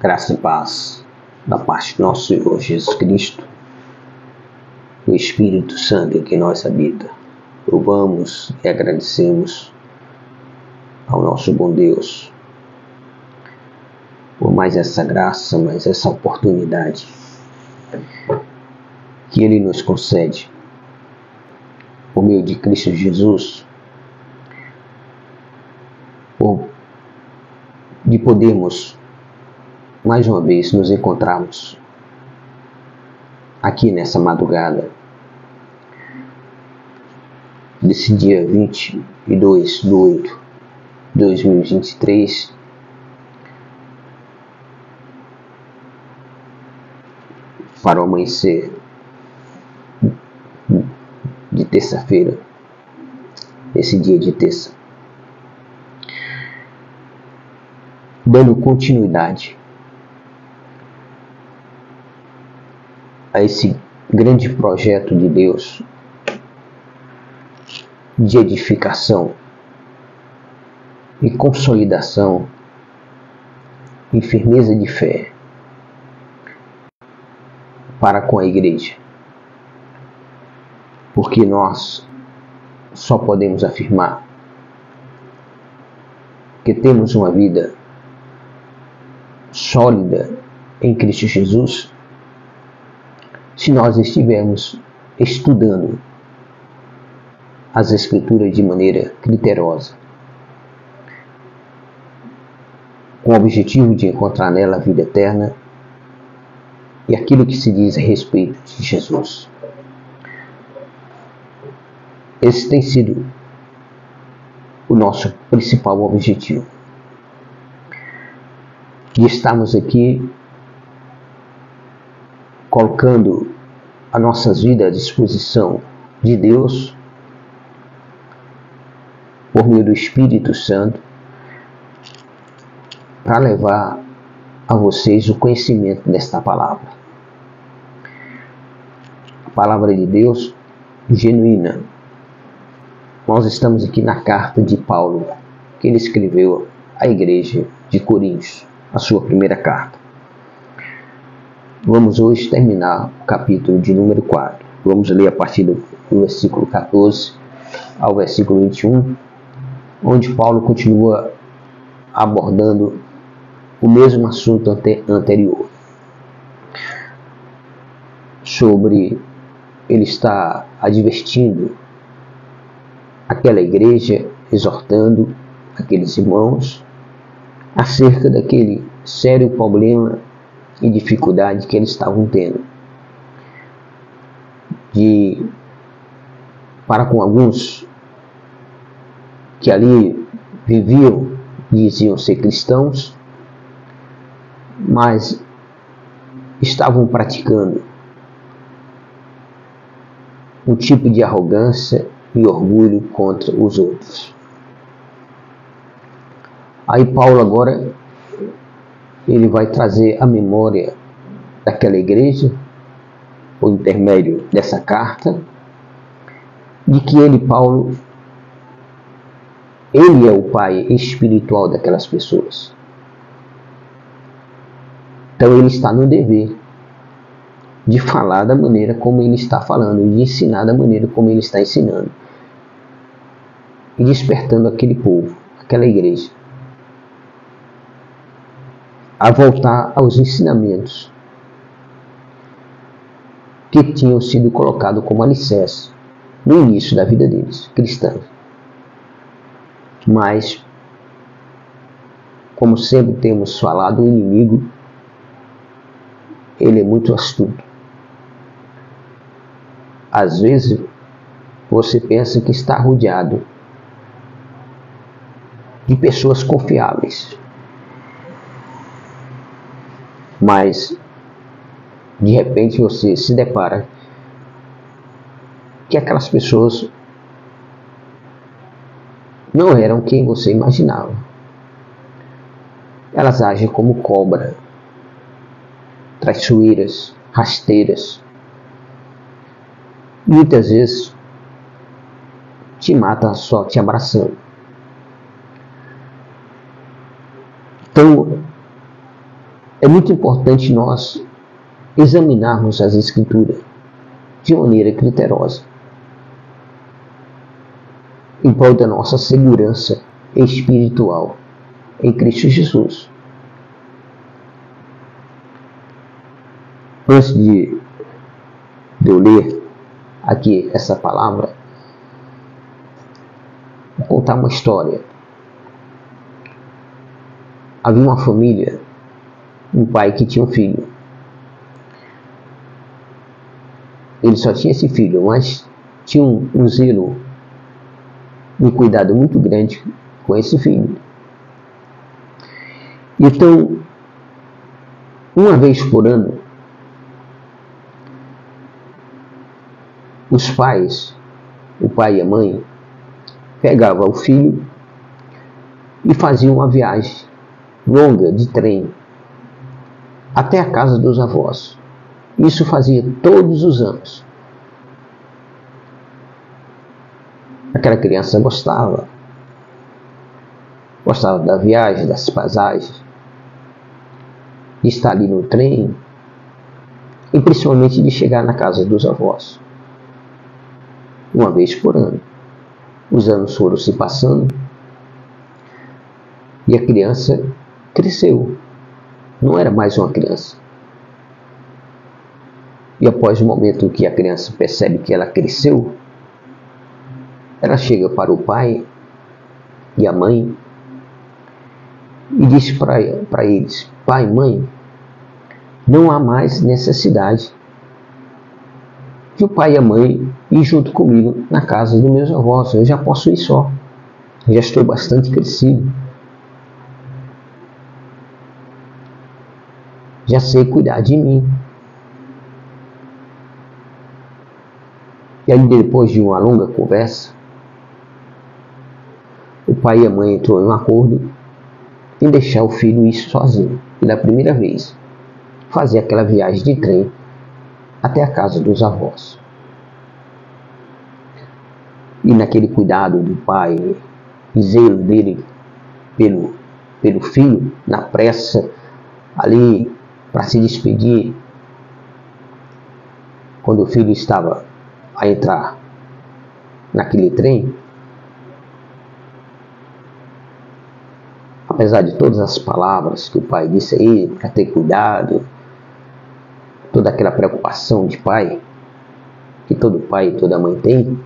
Graça e paz da parte do nosso Senhor Jesus Cristo, o Espírito Santo em que nós habita. Louvamos e agradecemos ao nosso bom Deus por mais essa graça, mais essa oportunidade que Ele nos concede por meio de Cristo Jesus, de podermos mais uma vez nos encontrarmos aqui nessa madrugada desse dia 22/8/2023, para o amanhecer de terça-feira, esse dia de terça, dando continuidade a esse grande projeto de Deus de edificação e consolidação e firmeza de fé para com a igreja, porque nós só podemos afirmar que temos uma vida sólida em Cristo Jesus se nós estivermos estudando as Escrituras de maneira criteriosa, com o objetivo de encontrar nela a vida eterna e aquilo que se diz a respeito de Jesus. Esse tem sido o nosso principal objetivo. E estamos aqui colocando as nossas vidas à disposição de Deus por meio do Espírito Santo para levar a vocês o conhecimento desta palavra. A palavra de Deus genuína. Nós estamos aqui na carta de Paulo, que ele escreveu à igreja de Coríntios, a sua primeira carta. Vamos hoje terminar o capítulo de número 4. Vamos ler a partir do versículo 14 ao versículo 21, onde Paulo continua abordando o mesmo assunto anterior. Ele está advertindo aquela igreja, exortando aqueles irmãos acerca daquele sério problema e dificuldade que eles estavam tendo para com alguns que ali viviam, diziam ser cristãos, mas estavam praticando um tipo de arrogância e orgulho contra os outros. Aí Paulo agora ele vai trazer a memória daquela igreja, por intermédio dessa carta, de que Paulo, ele é o pai espiritual daquelas pessoas. Então ele está no dever de falar da maneira como ele está falando, de ensinar da maneira como ele está ensinando, e despertando aquele povo, aquela igreja, a voltar aos ensinamentos que tinham sido colocados como alicerce no início da vida deles, cristãos. Mas, como sempre temos falado, o inimigo, ele é muito astuto. Às vezes, você pensa que está rodeado de pessoas confiáveis, mas de repente você se depara que aquelas pessoas não eram quem você imaginava. Elas agem como cobra, traiçoeiras, rasteiras. Muitas vezes te mata só te abraçando. Então, é muito importante nós examinarmos as Escrituras de maneira criteriosa, em prol da nossa segurança espiritual em Cristo Jesus. Antes de eu ler aqui essa palavra, vou contar uma história. Havia uma família, um pai que tinha um filho. Ele só tinha esse filho, mas tinha um zelo, um cuidado muito grande com esse filho. Então, uma vez por ano, os pais, o pai e a mãe, pegavam o filho e faziam uma viagem longa de trem até a casa dos avós. Isso fazia todos os anos. Aquela criança gostava da viagem, das paisagens, de estar ali no trem e principalmente de chegar na casa dos avós. Uma vez por ano. Os anos foram se passando e a criança cresceu. Não era mais uma criança. E após o momento que a criança percebe que ela cresceu, ela chega para o pai e a mãe e diz para eles: pai e mãe, não há mais necessidade que o pai e a mãe ir junto comigo na casa dos meus avós. Eu já posso ir só. Eu já estou bastante crescido. Já sei cuidar de mim. E aí, depois de uma longa conversa, o pai e a mãe entrou em um acordo em deixar o filho ir sozinho, pela primeira vez, fazer aquela viagem de trem até a casa dos avós. E naquele cuidado do pai e zelo dele pelo filho, na pressa, ali para se despedir, quando o filho estava a entrar naquele trem, apesar de todas as palavras que o pai disse a ele, para ter cuidado, toda aquela preocupação de pai, que todo pai e toda mãe tem,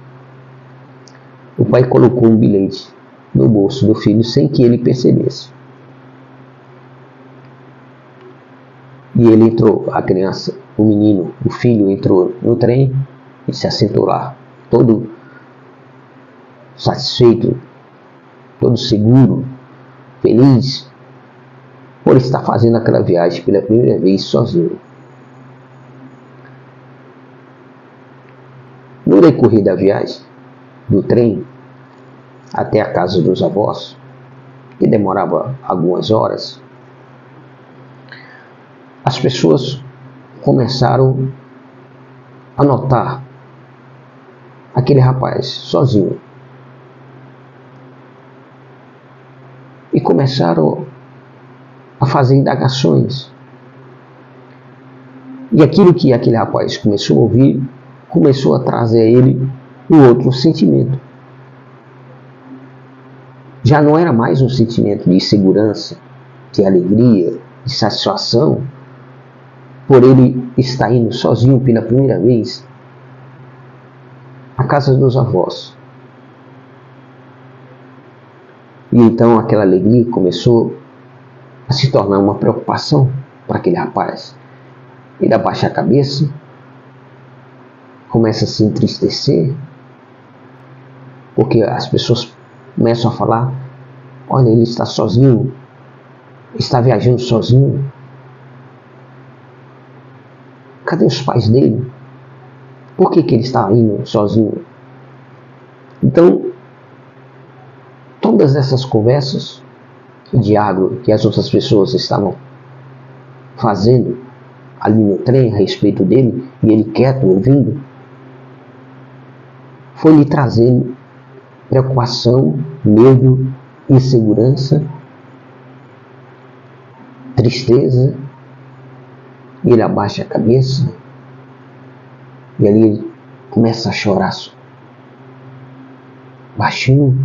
o pai colocou um bilhete no bolso do filho sem que ele percebesse. E ele entrou, a criança, o menino, o filho entrou no trem e se assentou lá, todo satisfeito, todo seguro, feliz, por estar fazendo aquela viagem pela primeira vez sozinho. No decorrer da viagem, do trem, até a casa dos avós, que demorava algumas horas, as pessoas começaram a notar aquele rapaz sozinho. E começaram a fazer indagações. E aquilo que aquele rapaz começou a ouvir, começou a trazer a ele um outro sentimento. Já não era mais um sentimento de segurança, de alegria, de satisfação, por ele estar indo sozinho pela primeira vez à casa dos avós. E então aquela alegria começou a se tornar uma preocupação para aquele rapaz. Ele abaixa a cabeça, começa a se entristecer, porque as pessoas começam a falar: olha, ele está sozinho, está viajando sozinho. Cadê os pais dele? Por que ele está indo sozinho? Então, todas essas conversas e diálogo que as outras pessoas estavam fazendo ali no trem a respeito dele, e ele quieto, ouvindo, foi lhe trazendo preocupação, medo, insegurança, tristeza E ele abaixa a cabeça e ali ele começa a chorar baixinho.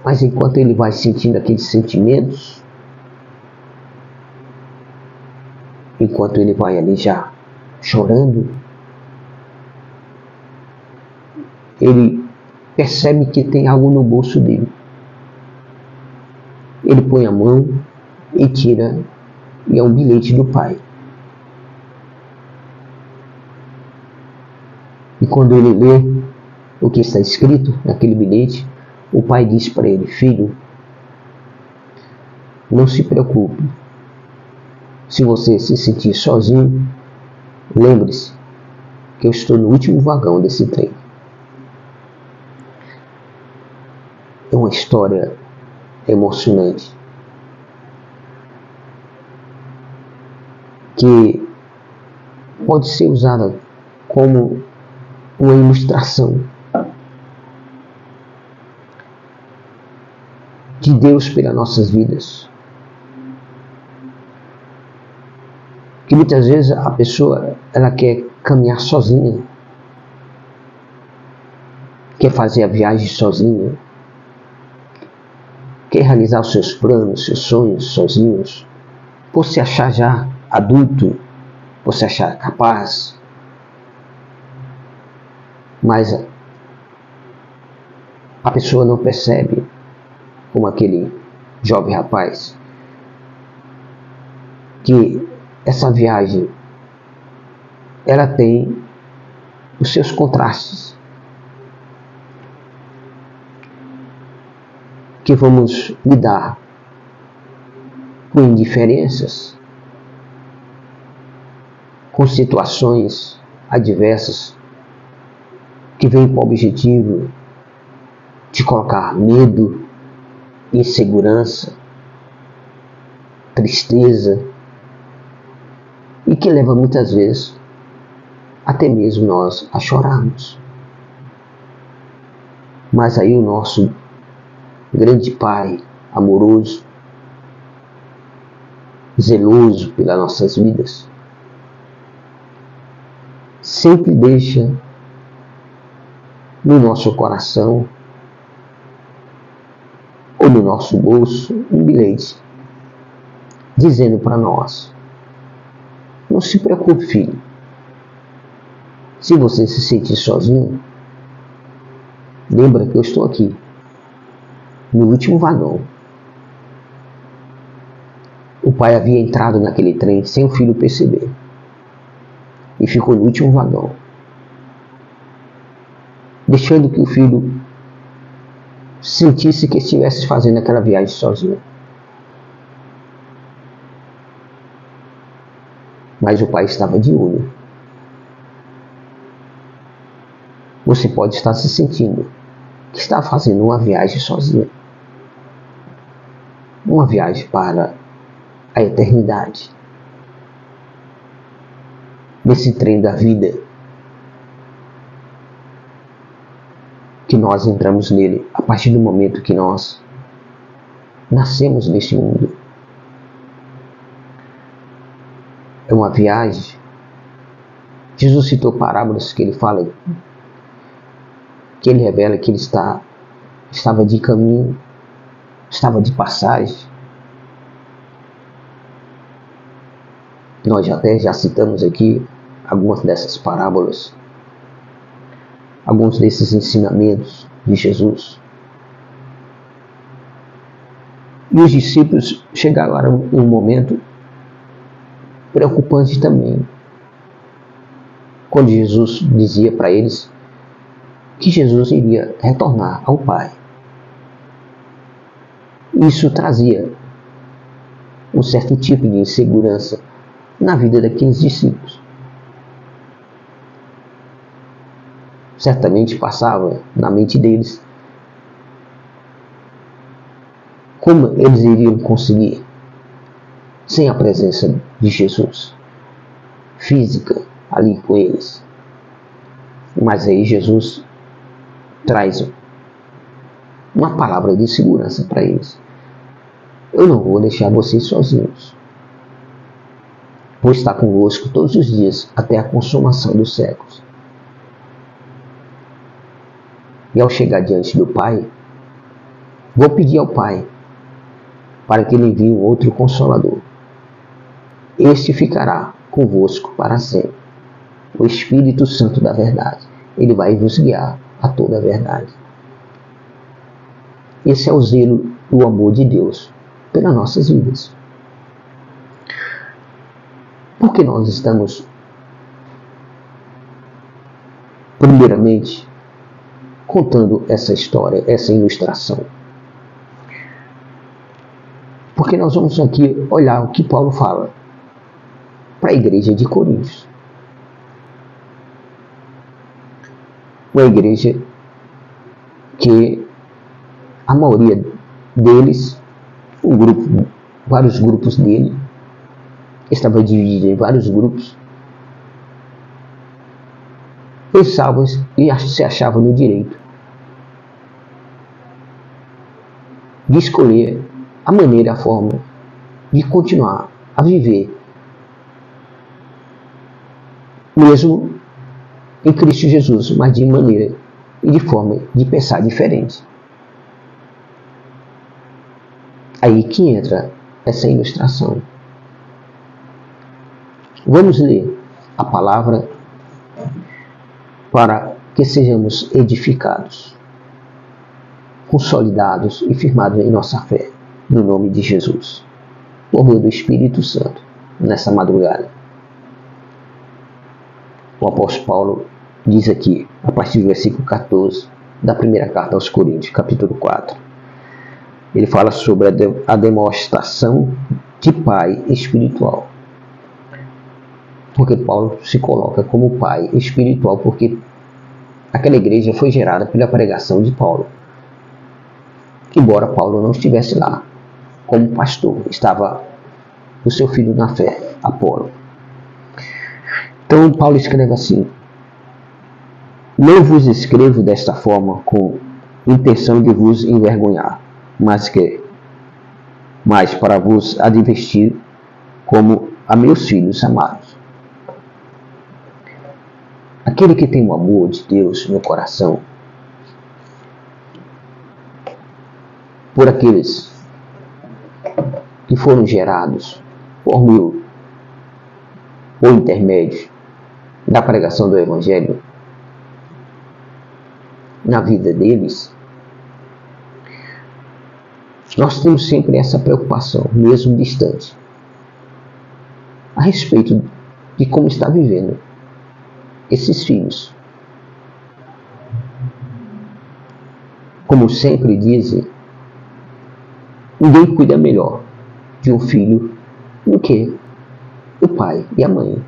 Mas enquanto ele vai sentindo aqueles sentimentos, enquanto ele vai ali já chorando, ele percebe que tem algo no bolso dele. Ele põe a mão e tira, e é um bilhete do pai. E quando ele lê o que está escrito naquele bilhete, o pai diz para ele: filho, não se preocupe. Se você se sentir sozinho, lembre-se que eu estou no último vagão desse trem. É uma história emocionante que pode ser usada como uma ilustração de Deus pelas nossas vidas. Que muitas vezes a pessoa ela quer caminhar sozinha, quer fazer a viagem sozinha, quer realizar os seus planos, seus sonhos sozinhos, por se achar já adulto, por se achar capaz. Mas a pessoa não percebe, como aquele jovem rapaz, que essa viagem ela tem os seus contrastes, que vamos lidar com indiferenças, com situações adversas que vêm com o objetivo de colocar medo, insegurança, tristeza, e que leva muitas vezes até mesmo nós a chorarmos. Mas aí o nosso grande Pai, amoroso, zeloso pelas nossas vidas, sempre deixa no nosso coração ou no nosso bolso um bilhete dizendo para nós: não se preocupe, filho. Se você se sentir sozinho, lembra que eu estou aqui, no último vagão. O pai havia entrado naquele trem sem o filho perceber e ficou no último vagão, deixando que o filho sentisse que estivesse fazendo aquela viagem sozinho. Mas o pai estava de olho. Você pode estar se sentindo que está fazendo uma viagem sozinho, uma viagem para a eternidade, nesse trem da vida que nós entramos nele a partir do momento que nós nascemos neste mundo. É uma viagem. Jesus citou parábolas que ele fala, que ele revela que ele estava de caminho, estava de passagem. Nós já citamos aqui algumas dessas parábolas, alguns desses ensinamentos de Jesus. E os discípulos chegaram a um momento preocupante também, quando Jesus dizia para eles que Jesus iria retornar ao Pai. Isso trazia um certo tipo de insegurança na vida daqueles discípulos. Certamente passava na mente deles como eles iriam conseguir sem a presença de Jesus física ali com eles. Mas aí Jesus traz uma palavra de segurança para eles: eu não vou deixar vocês sozinhos. vou estar convosco todos os dias até a consumação dos séculos. E ao chegar diante do Pai, vou pedir ao Pai para que ele envie um outro Consolador. Este ficará convosco para sempre, o Espírito Santo da verdade. Ele vai vos guiar a toda a verdade. Esse é o zelo e o amor de Deus pelas nossas vidas. Porque nós estamos, primeiramente, contando essa história, essa ilustração. Porque nós vamos aqui olhar o que Paulo fala para a igreja de Coríntios. Uma igreja que a maioria deles, vários grupos dele, estava dividido em vários grupos, pensavam e se achavam no direito de escolher a maneira, a forma de continuar a viver, mesmo em Cristo Jesus, mas de maneira e de forma de pensar diferente. Aí que entra essa ilustração. Vamos ler a palavra para que sejamos edificados, consolidados e firmados em nossa fé, no nome de Jesus, por meio do Espírito Santo, nessa madrugada. O apóstolo Paulo diz aqui, a partir do versículo 14 da primeira carta aos Coríntios, capítulo 4. Ele fala sobre a demonstração de pai espiritual. Porque Paulo se coloca como pai espiritual, porque aquela igreja foi gerada pela pregação de Paulo. Embora Paulo não estivesse lá como pastor, estava o seu filho na fé, Apolo. Então Paulo escreve assim: não vos escrevo desta forma com intenção de vos envergonhar, mas para vos advertir como a meus filhos amados. Aquele que tem o amor de Deus no coração, por aqueles que foram gerados por meio ou intermédio da pregação do Evangelho na vida deles, nós temos sempre essa preocupação, mesmo distante, a respeito de como está vivendo esses filhos. Como sempre dizem, ninguém cuida melhor de um filho do que o pai e a mãe.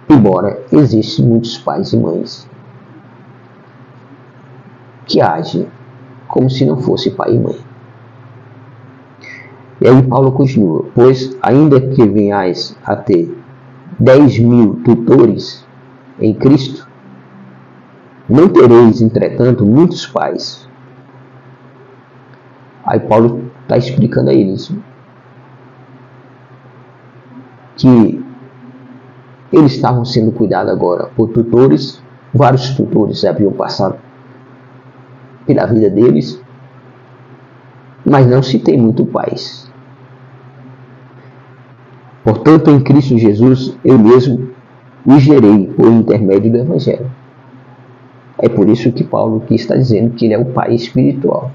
Embora existem muitos pais e mães que agem como se não fosse pai e mãe. E aí Paulo continua: pois ainda que venhais a ter 10.000 tutores em Cristo, não tereis, entretanto, muitos pais. Aí Paulo está explicando a eles que eles estavam sendo cuidados agora por tutores, vários tutores haviam passado pela vida deles, mas não se tem muito pais. Portanto, em Cristo Jesus, eu mesmo os gerei por intermédio do Evangelho. É por isso que Paulo aqui está dizendo que ele é o pai espiritual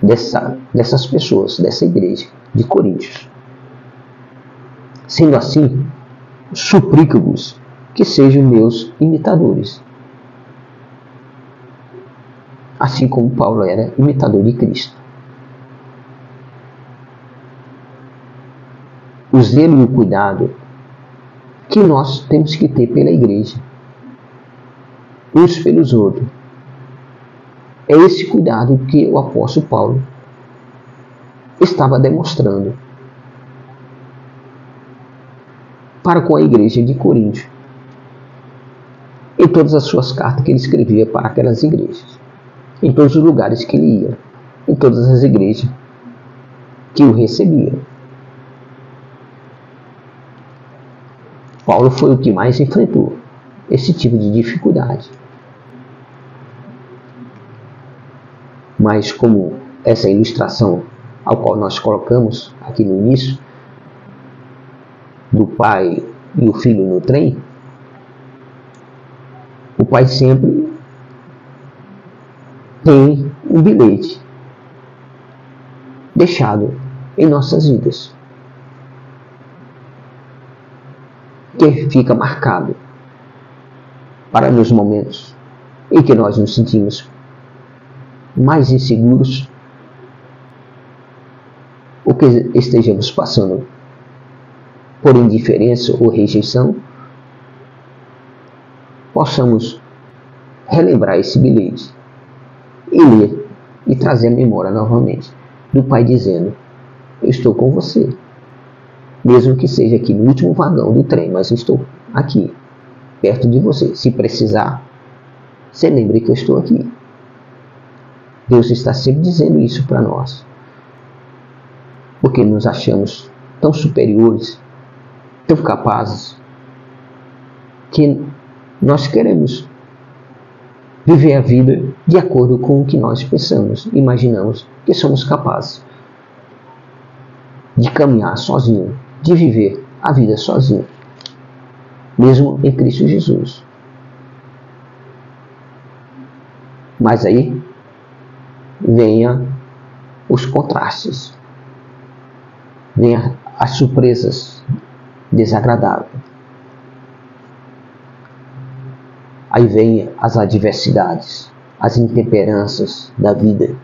dessas pessoas, dessa igreja de Coríntios. Sendo assim, suplico-vos que sejam meus imitadores, assim como Paulo era imitador de Cristo. O zelo e o cuidado que nós temos que ter pela igreja, uns pelos outros, é esse cuidado que o apóstolo Paulo estava demonstrando para com a igreja de Corinto, em todas as suas cartas que ele escrevia para aquelas igrejas, em todos os lugares que ele ia, em todas as igrejas que o recebiam. Paulo foi o que mais enfrentou esse tipo de dificuldade. Mas como essa ilustração ao qual nós colocamos aqui no início, do pai e o filho no trem, o pai sempre tem um bilhete deixado em nossas vidas, que fica marcado para nos momentos em que nós nos sentimos mais inseguros, ou que estejamos passando por indiferença ou rejeição, possamos relembrar esse bilhete e ler e trazer a memória novamente do pai dizendo: eu estou com você, mesmo que seja aqui no último vagão do trem, mas eu estou aqui, perto de você. Se precisar, você lembre que eu estou aqui. Deus está sempre dizendo isso para nós, porque nos achamos tão superiores, tão capazes, que nós queremos viver a vida de acordo com o que nós pensamos, imaginamos que somos capazes de caminhar sozinho, de viver a vida sozinho, mesmo em Cristo Jesus. Mas aí venha os contrastes, venha as surpresas desagradáveis. Aí vem as adversidades, as intemperanças da vida,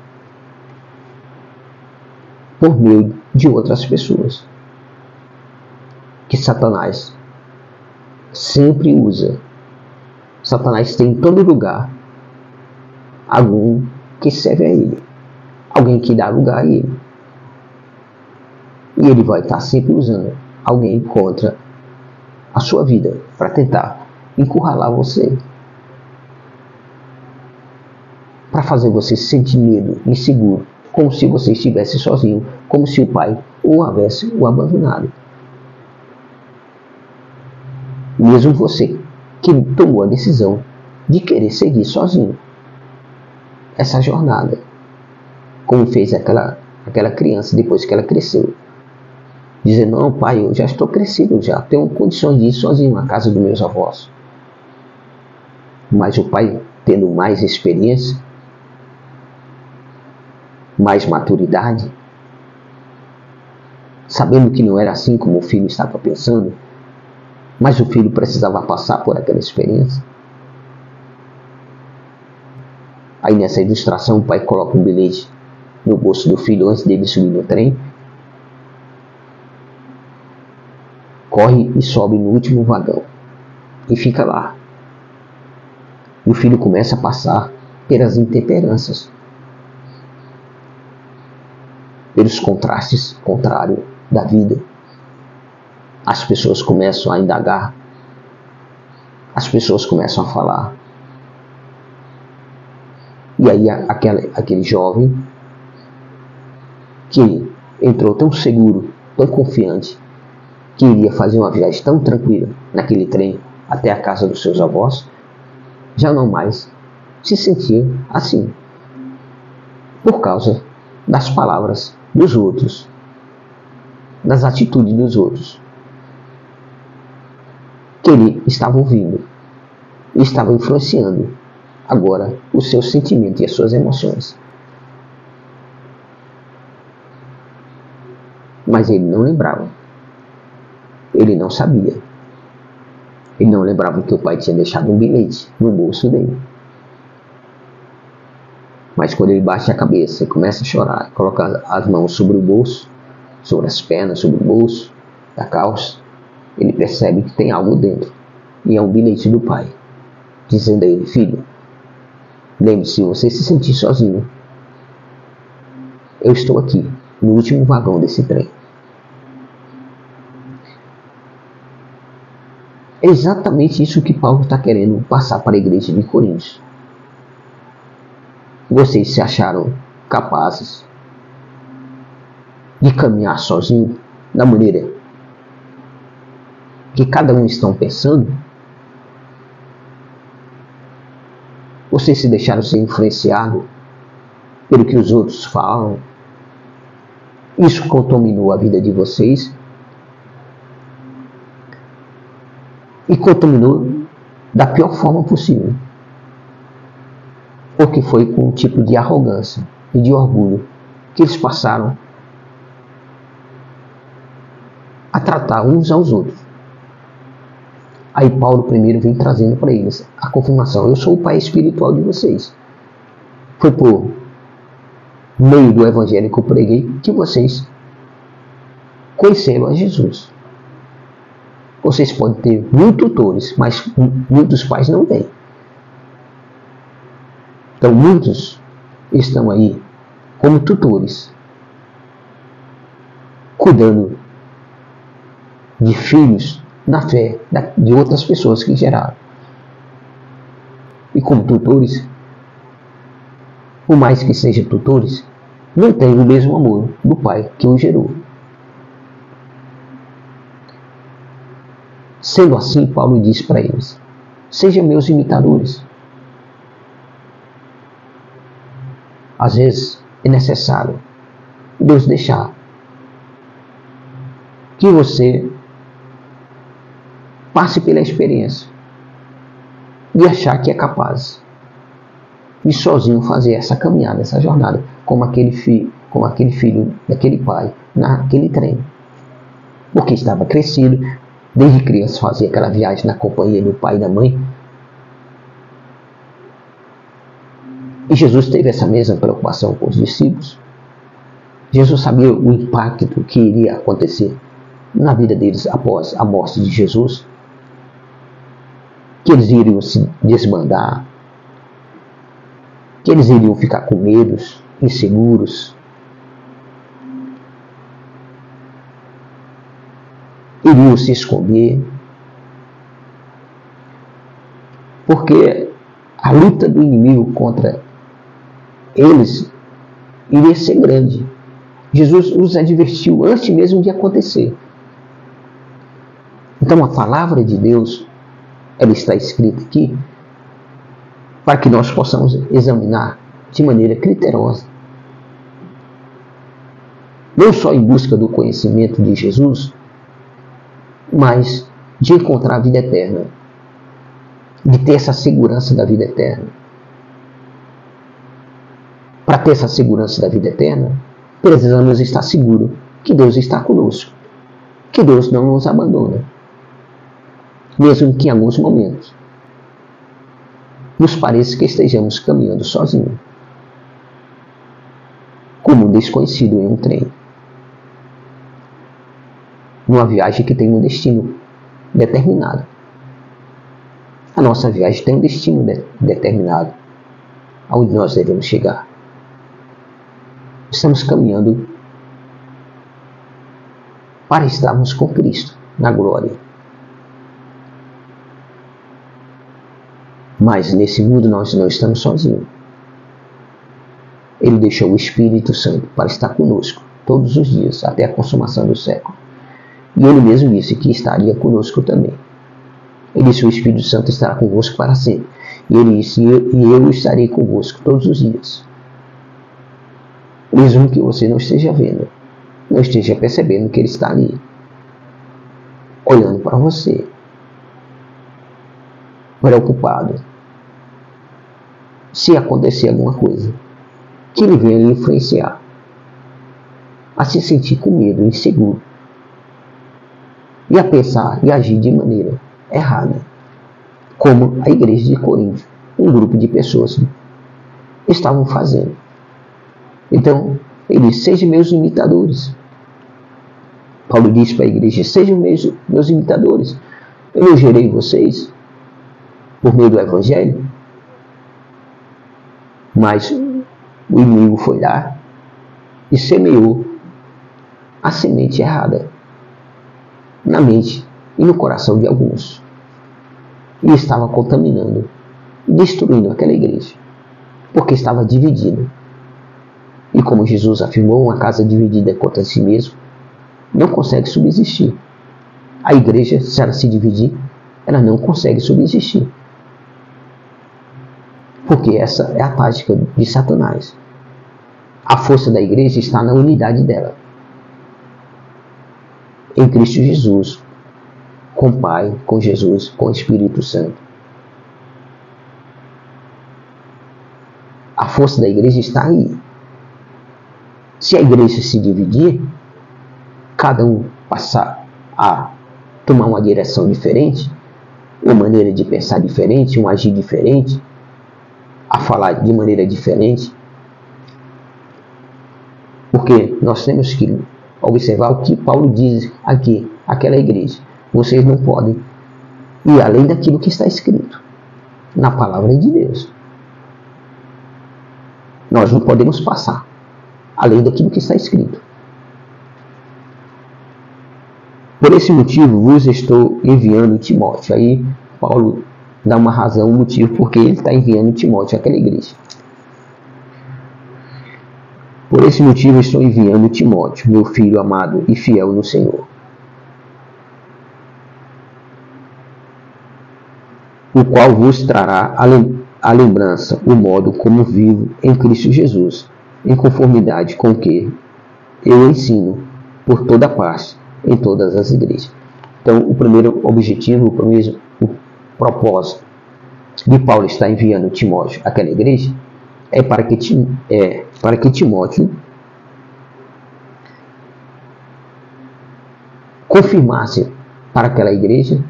por meio de outras pessoas, que Satanás sempre usa. Satanás tem em todo lugar algum que serve a ele, alguém que dá lugar a ele. E ele vai estar sempre usando alguém contra a sua vida para tentar encurralar você, para fazer você sentir medo, inseguro, como se você estivesse sozinho, como se o pai o houvesse o abandonado. Mesmo você que tomou a decisão de querer seguir sozinho essa jornada, como fez aquela criança depois que ela cresceu, dizendo: não, pai, eu já estou crescido, eu já tenho condições de ir sozinho na casa dos meus avós. Mas o pai, tendo mais experiência, mais maturidade, sabendo que não era assim como o filho estava pensando, mas o filho precisava passar por aquela experiência. Aí nessa ilustração o pai coloca um bilhete no bolso do filho antes dele subir no trem, corre e sobe no último vagão e fica lá. E o filho começa a passar pelas intemperanças, pelos contrastes contrários da vida. As pessoas começam a indagar, as pessoas começam a falar. E aí aquele jovem que entrou tão seguro, tão confiante, que iria fazer uma viagem tão tranquila naquele trem até a casa dos seus avós, já não mais se sentia assim, por causa das palavras dos outros, das atitudes dos outros, que ele estava ouvindo e estava influenciando agora os seus sentimentos e as suas emoções. Mas ele não lembrava, ele não sabia, ele não lembrava que o pai tinha deixado um bilhete no bolso dele. Mas quando ele baixa a cabeça e começa a chorar, coloca as mãos sobre o bolso, sobre as pernas, sobre o bolso da calça, ele percebe que tem algo dentro. E é um bilhete do pai, dizendo a ele: filho, lembre-se, se você se sentir sozinho, eu estou aqui, no último vagão desse trem. É exatamente isso que Paulo está querendo passar para a igreja de Coríntios. Vocês se acharam capazes de caminhar sozinho da maneira que cada um está pensando? Vocês se deixaram ser influenciados pelo que os outros falam? Isso contaminou a vida de vocês? E contaminou da pior forma possível. Porque foi com um tipo de arrogância e de orgulho que eles passaram a tratar uns aos outros. Aí Paulo primeiro vem trazendo para eles a confirmação: eu sou o pai espiritual de vocês. Foi por meio do evangelho que eu preguei que vocês conheceram a Jesus. Vocês podem ter 1000 tutores, mas muitos pais não têm. Então muitos estão aí como tutores, cuidando de filhos na fé de outras pessoas que geraram. E como tutores, por mais que sejam tutores, não têm o mesmo amor do pai que o gerou. Sendo assim, Paulo diz para eles: sejam meus imitadores. Às vezes é necessário Deus deixar que você passe pela experiência de achar que é capaz de sozinho fazer essa caminhada, essa jornada, como aquele filho daquele pai naquele trem. Porque estava crescido, desde criança fazia aquela viagem na companhia do pai e da mãe. E Jesus teve essa mesma preocupação com os discípulos. Jesus sabia o impacto que iria acontecer na vida deles após a morte de Jesus. Que eles iriam se desbandar, que eles iriam ficar com medos, inseguros, iriam se esconder, porque a luta do inimigo contra eles iria ser grande. Jesus os advertiu antes mesmo de acontecer. Então a palavra de Deus, ela está escrita aqui para que nós possamos examinar de maneira criteriosa, não só em busca do conhecimento de Jesus, mas de encontrar a vida eterna, de ter essa segurança da vida eterna. Para ter essa segurança da vida eterna, precisamos estar seguros que Deus está conosco, que Deus não nos abandona, mesmo que em alguns momentos nos pareça que estejamos caminhando sozinhos, como um desconhecido em um trem, numa viagem que tem um destino determinado. A nossa viagem tem um destino determinado, aonde nós devemos chegar. Estamos caminhando para estarmos com Cristo na glória. Mas nesse mundo nós não estamos sozinhos. Ele deixou o Espírito Santo para estar conosco todos os dias, até a consumação do século. E ele mesmo disse que estaria conosco também. Ele disse: o Espírito Santo estará convosco para sempre. E ele disse: e eu estarei convosco todos os dias. Mesmo que você não esteja vendo, não esteja percebendo que ele está ali, olhando para você, preocupado. Se acontecer alguma coisa que ele venha lhe influenciar a se sentir com medo, inseguro, e a pensar e agir de maneira errada, como a igreja de Corinto, um grupo de pessoas estavam fazendo. Então, ele diz: sejam meus imitadores. Paulo diz para a igreja: sejam meus imitadores. Eu gerei vocês por meio do evangelho, mas o inimigo foi lá e semeou a semente errada na mente e no coração de alguns, e estava contaminando, destruindo aquela igreja, porque estava dividido. E como Jesus afirmou, uma casa dividida contra si mesmo não consegue subsistir. A igreja, se ela se dividir, ela não consegue subsistir. Porque essa é a tática de Satanás. A força da igreja está na unidade dela. Em Cristo Jesus, com o Pai, com Jesus, com o Espírito Santo. A força da igreja está aí. Se a igreja se dividir, cada um passar a tomar uma direção diferente, uma maneira de pensar diferente, um agir diferente, a falar de maneira diferente, porque nós temos que observar o que Paulo diz aqui, aquela igreja. Vocês não podem ir além daquilo que está escrito na palavra de Deus. Nós não podemos passar além daquilo que está escrito. Por esse motivo vos estou enviando Timóteo. Aí Paulo dá uma razão, um motivo porque ele está enviando Timóteo àquela igreja. Por esse motivo estou enviando Timóteo, meu filho amado e fiel no Senhor, o qual vos trará a lembrança, o modo como vivo em Cristo Jesus, em conformidade com o que eu ensino por toda parte, em todas as igrejas. Então, o primeiro objetivo, o propósito de Paulo estar enviando Timóteo àquela igreja é para que Timóteo confirmasse para aquela igreja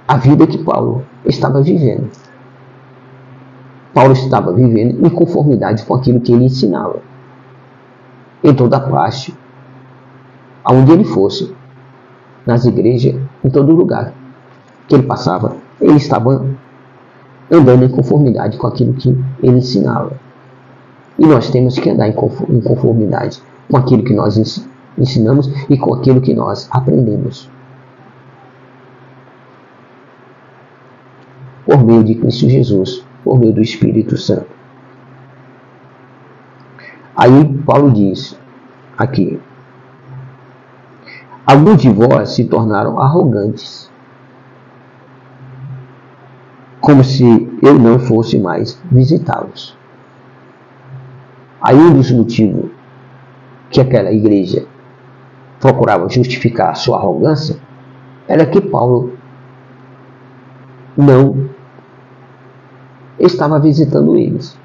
a vida que Paulo estava vivendo. Paulo estava vivendo em conformidade com aquilo que ele ensinava. Em toda parte, aonde ele fosse, nas igrejas, em todo lugar que ele passava, ele estava andando em conformidade com aquilo que ele ensinava. E nós temos que andar em conformidade com aquilo que nós ensinamos e com aquilo que nós aprendemos. Por meio de Cristo Jesus, por meio do Espírito Santo. Aí Paulo diz aqui: alguns de vós se tornaram arrogantes, como se eu não fosse mais visitá-los. Aí um dos motivos que aquela igreja procurava justificar a sua arrogância era que Paulo não estava visitando eles.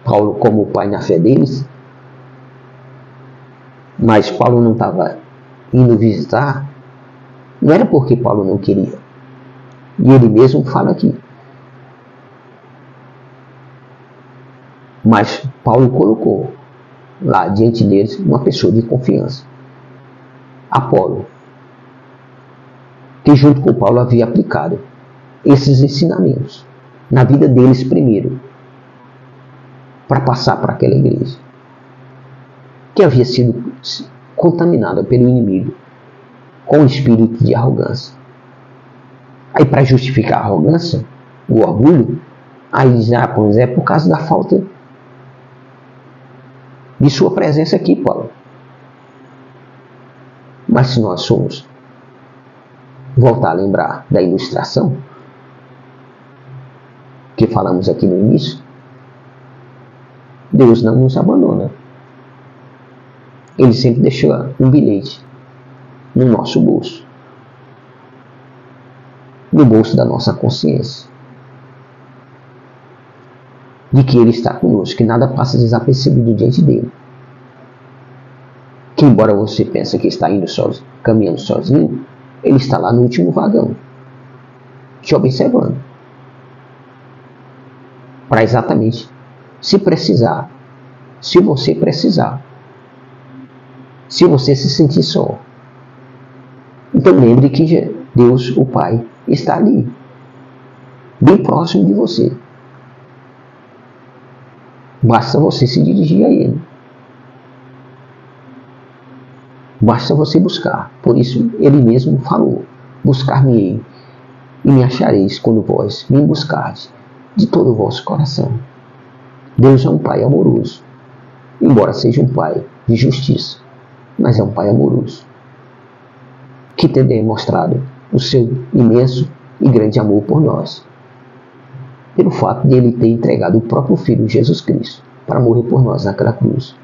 Paulo, como pai na fé deles, mas Paulo não estava indo visitar, não era porque Paulo não queria. E ele mesmo fala aqui. Mas Paulo colocou lá diante deles uma pessoa de confiança, Apolo, que junto com Paulo havia aplicado esses ensinamentos na vida deles primeiro, para passar para aquela igreja, que havia sido contaminada pelo inimigo com o espírito de arrogância. Aí, para justificar a arrogância, o orgulho, aí diz: pois é por causa da falta de sua presença aqui, Paulo. Mas se nós formos voltar a lembrar da ilustração que falamos aqui no início, Deus não nos abandona. Ele sempre deixou um bilhete no nosso bolso, no bolso da nossa consciência, de que Ele está conosco, que nada passa desapercebido diante dele. Que embora você pense que está indo sozinho, caminhando sozinho, Ele está lá no último vagão, te observando, para exatamente, se precisar, se você precisar, se você se sentir só. Então lembre que Deus, o Pai, está ali, bem próximo de você. Basta você se dirigir a Ele. Basta você buscar. Por isso Ele mesmo falou: buscar-me-ei e me achareis quando vós me buscardes de todo o vosso coração. Deus é um Pai amoroso, embora seja um Pai de justiça, mas é um Pai amoroso, que tem demonstrado o seu imenso e grande amor por nós, pelo fato de Ele ter entregado o próprio Filho, Jesus Cristo, para morrer por nós naquela cruz.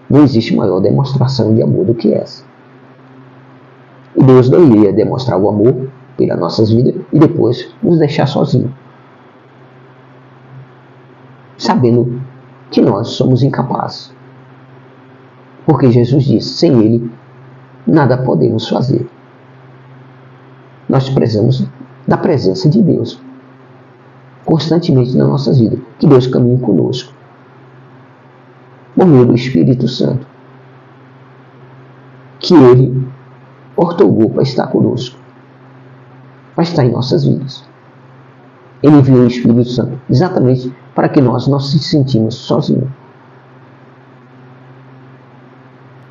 Não existe maior demonstração de amor do que essa. E Deus não iria demonstrar o amor pelas nossas vidas e depois nos deixar sozinhos, sabendo que nós somos incapazes. Porque Jesus disse, sem Ele, nada podemos fazer. Nós precisamos da presença de Deus constantemente nas nossas vidas. Que Deus caminhe conosco, por meio do Espírito Santo, que Ele ortogou para estar conosco, para estar em nossas vidas. Ele enviou o Espírito Santo exatamente para que nós não se sentimos sozinhos,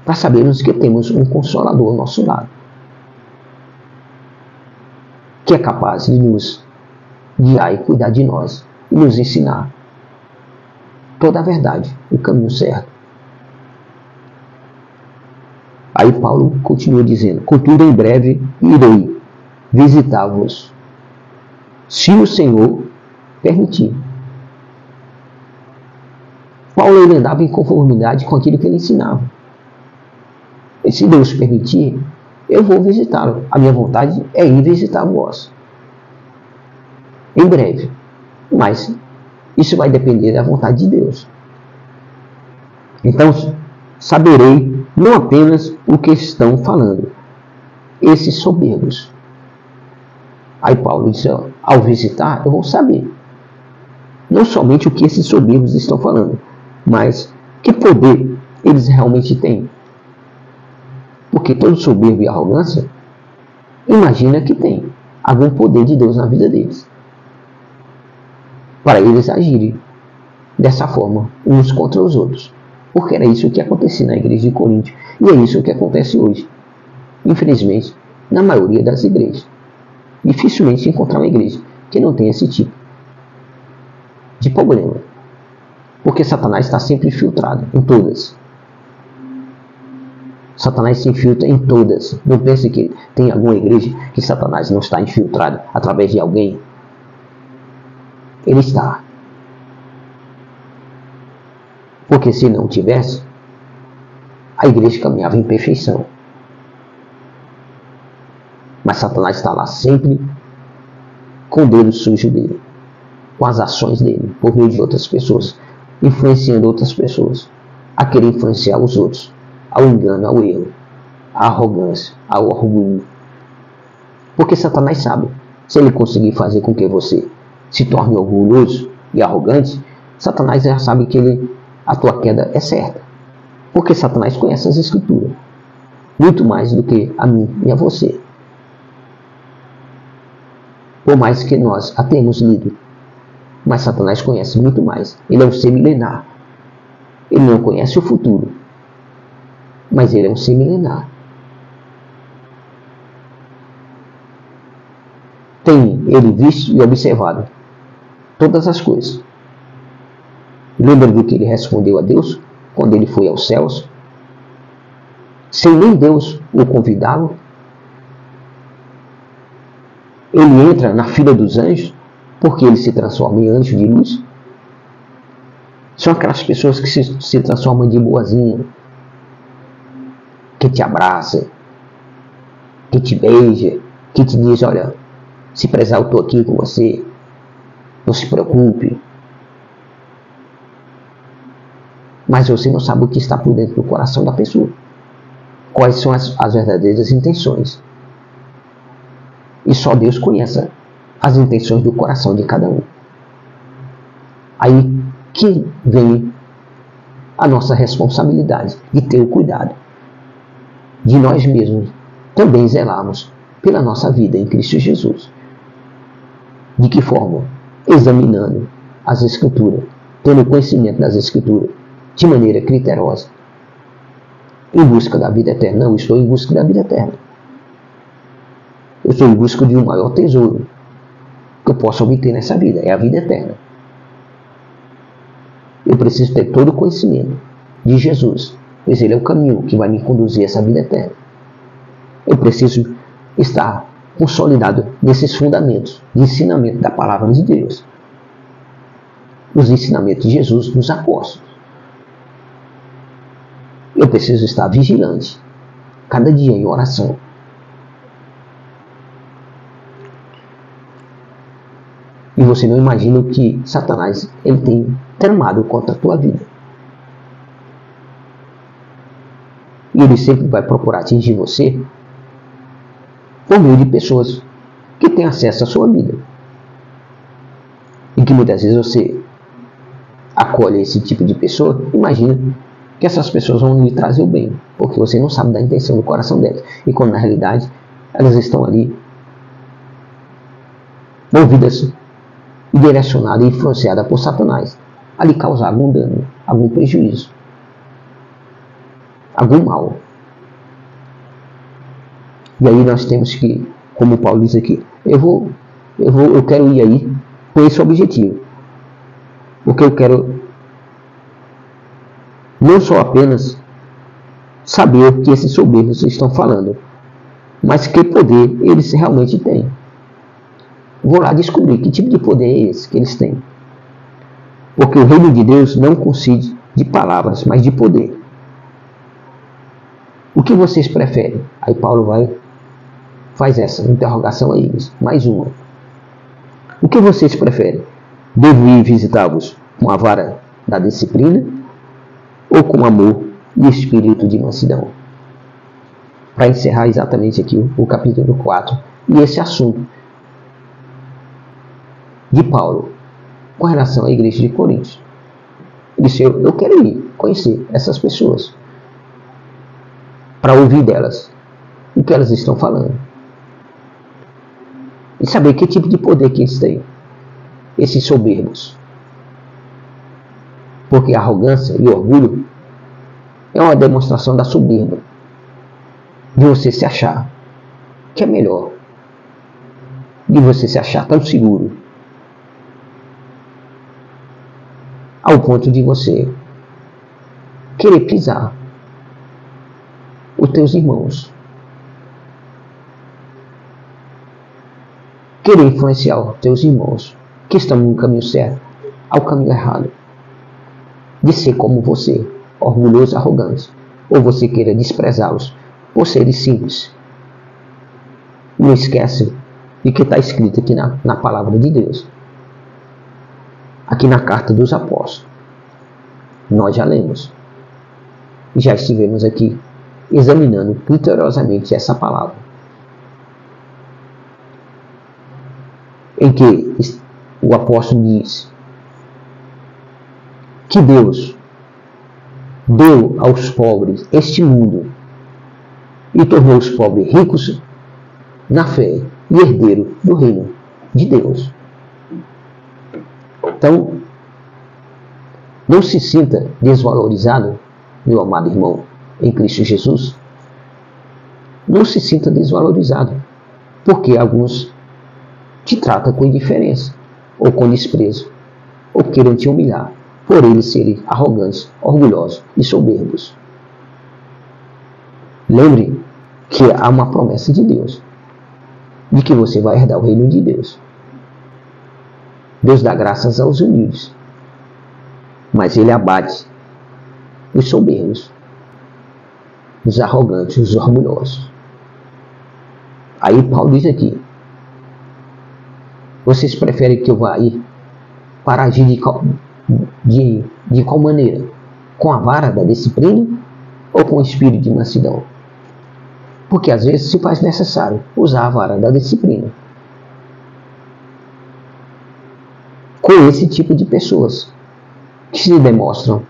para sabermos que temos um Consolador ao nosso lado, que é capaz de nos guiar e cuidar de nós e nos ensinar toda a verdade, o caminho certo. Aí Paulo continua dizendo, contudo em breve irei visitar-vos, se o Senhor permitir. Paulo ele andava em conformidade com aquilo que ele ensinava. E se Deus permitir, eu vou visitá-lo. A minha vontade é ir visitar vós, em breve. Mas isso vai depender da vontade de Deus. Então, saberei não apenas o que estão falando esses soberbos. Aí Paulo disse, ao visitar, eu vou saber não somente o que esses soberbos estão falando, mas que poder eles realmente têm. Porque todo soberbo e arrogância imagina que tem algum poder de Deus na vida deles, para eles agirem dessa forma uns contra os outros. Porque era isso que acontecia na igreja de Corinto. E é isso que acontece hoje. Infelizmente, na maioria das igrejas. Dificilmente encontrar uma igreja que não tenha esse tipo de problema. Porque Satanás está sempre infiltrado em todas. Satanás se infiltra em todas. Não pense que tem alguma igreja que Satanás não está infiltrado através de alguém. Ele está. Porque se não tivesse, a igreja caminhava em perfeição. Mas Satanás está lá sempre com o dedo sujo dele, com as ações dele, por meio de outras pessoas, influenciando outras pessoas, a querer influenciar os outros, ao engano, ao erro, à arrogância, ao orgulho. Porque Satanás sabe, se ele conseguir fazer com que você se torne orgulhoso e arrogante, Satanás já sabe que a tua queda é certa. Porque Satanás conhece as Escrituras muito mais do que a mim e a você. Por mais que nós a tenhamos lido, mas Satanás conhece muito mais. Ele é um ser milenar. Ele não conhece o futuro, mas ele é um ser milenar. Tem ele visto e observado todas as coisas. Lembra do que ele respondeu a Deus quando ele foi aos céus? Sem nem Deus o convidá-lo, ele entra na fila dos anjos, porque ele se transforma em anjo de luz. São aquelas pessoas que se transformam de boazinha, que te abraça, que te beija, que te diz, olha, se prezar eu estou aqui com você, não se preocupe. Mas você não sabe o que está por dentro do coração da pessoa. Quais são as verdadeiras intenções. E só Deus conhece as intenções do coração de cada um. Aí que vem a nossa responsabilidade de ter o cuidado de nós mesmos também zelarmos pela nossa vida em Cristo Jesus. De que forma? Examinando as Escrituras, tendo conhecimento das Escrituras, de maneira criteriosa, em busca da vida eterna. Não, estou em busca da vida eterna. Eu estou em busca de um maior tesouro que eu posso obter nessa vida, é a vida eterna. Eu preciso ter todo o conhecimento de Jesus, pois Ele é o caminho que vai me conduzir a essa vida eterna. Eu preciso estar consolidado nesses fundamentos de ensinamento da palavra de Deus, os ensinamentos de Jesus nos apóstolos. Eu preciso estar vigilante, cada dia em oração. E você não imagina o que Satanás ele tem tramado contra a tua vida. E ele sempre vai procurar atingir você por meio de pessoas que têm acesso à sua vida. E que muitas vezes você acolhe esse tipo de pessoa, imagina que essas pessoas vão lhe trazer o bem, porque você não sabe da intenção do coração delas. E quando na realidade elas estão ali movidas e direcionadas e influenciadas por Satanás a lhe causar algum dano, algum prejuízo, algum mal. E aí nós temos que, como Paulo diz aqui, eu quero ir aí com esse objetivo. Porque eu quero não só apenas saber o que esses soberbos estão falando, mas que poder eles realmente têm. Vou lá descobrir que tipo de poder é esse que eles têm. Porque o reino de Deus não consiste de palavras, mas de poder. O que vocês preferem? Aí Paulo faz essa interrogação a eles. Mais uma. O que vocês preferem? Devo ir visitá-los com a vara da disciplina ou com amor e espírito de mansidão? Para encerrar exatamente aqui o capítulo 4 e esse assunto de Paulo com relação à igreja de Corinto. Ele disse, eu quero ir conhecer essas pessoas para ouvir delas o que elas estão falando e saber que tipo de poder que eles têm, esses soberbos. Porque a arrogância e o orgulho é uma demonstração da soberba, de você se achar que é melhor, de você se achar tão seguro, ao ponto de você querer pisar os teus irmãos, querer influenciar os teus irmãos que estão no caminho certo ao caminho errado, de ser como você, orgulhoso e arrogante, ou você queira desprezá-los por serem simples. Não esquece de que está escrito aqui na palavra de Deus, aqui na carta dos apóstolos. Nós já lemos, já estivemos aqui examinando criteriosamente essa palavra, em que o apóstolo diz que Deus deu aos pobres este mundo e tornou os pobres ricos na fé e herdeiro do reino de Deus. Então, não se sinta desvalorizado, meu amado irmão, em Cristo Jesus. Não se sinta desvalorizado, porque alguns te tratam com indiferença, ou com desprezo, ou queiram te humilhar, por eles serem arrogantes, orgulhosos e soberbos. Lembre que há uma promessa de Deus, de que você vai herdar o reino de Deus. Deus dá graças aos humildes, mas Ele abate os soberbos, os arrogantes, os orgulhosos. Aí Paulo diz aqui, vocês preferem que eu vá ir para agir de qual maneira? Com a vara da disciplina ou com o espírito de mansidão? Porque às vezes se faz necessário usar a vara da disciplina com esse tipo de pessoas que se demonstram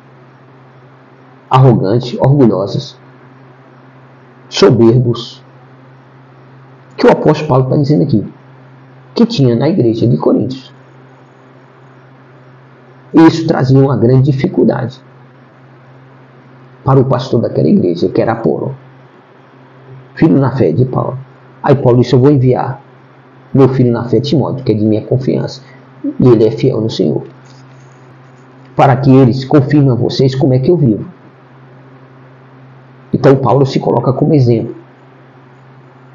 arrogantes, orgulhosos, soberbos, que o apóstolo Paulo está dizendo aqui, que tinha na igreja de Corinto. E isso trazia uma grande dificuldade para o pastor daquela igreja, que era Apolo, filho na fé de Paulo. Aí Paulo disse, eu vou enviar meu filho na fé, Timóteo, que é de minha confiança, e ele é fiel no Senhor. para que eles confirmem a vocês como é que eu vivo. Então Paulo se coloca como exemplo.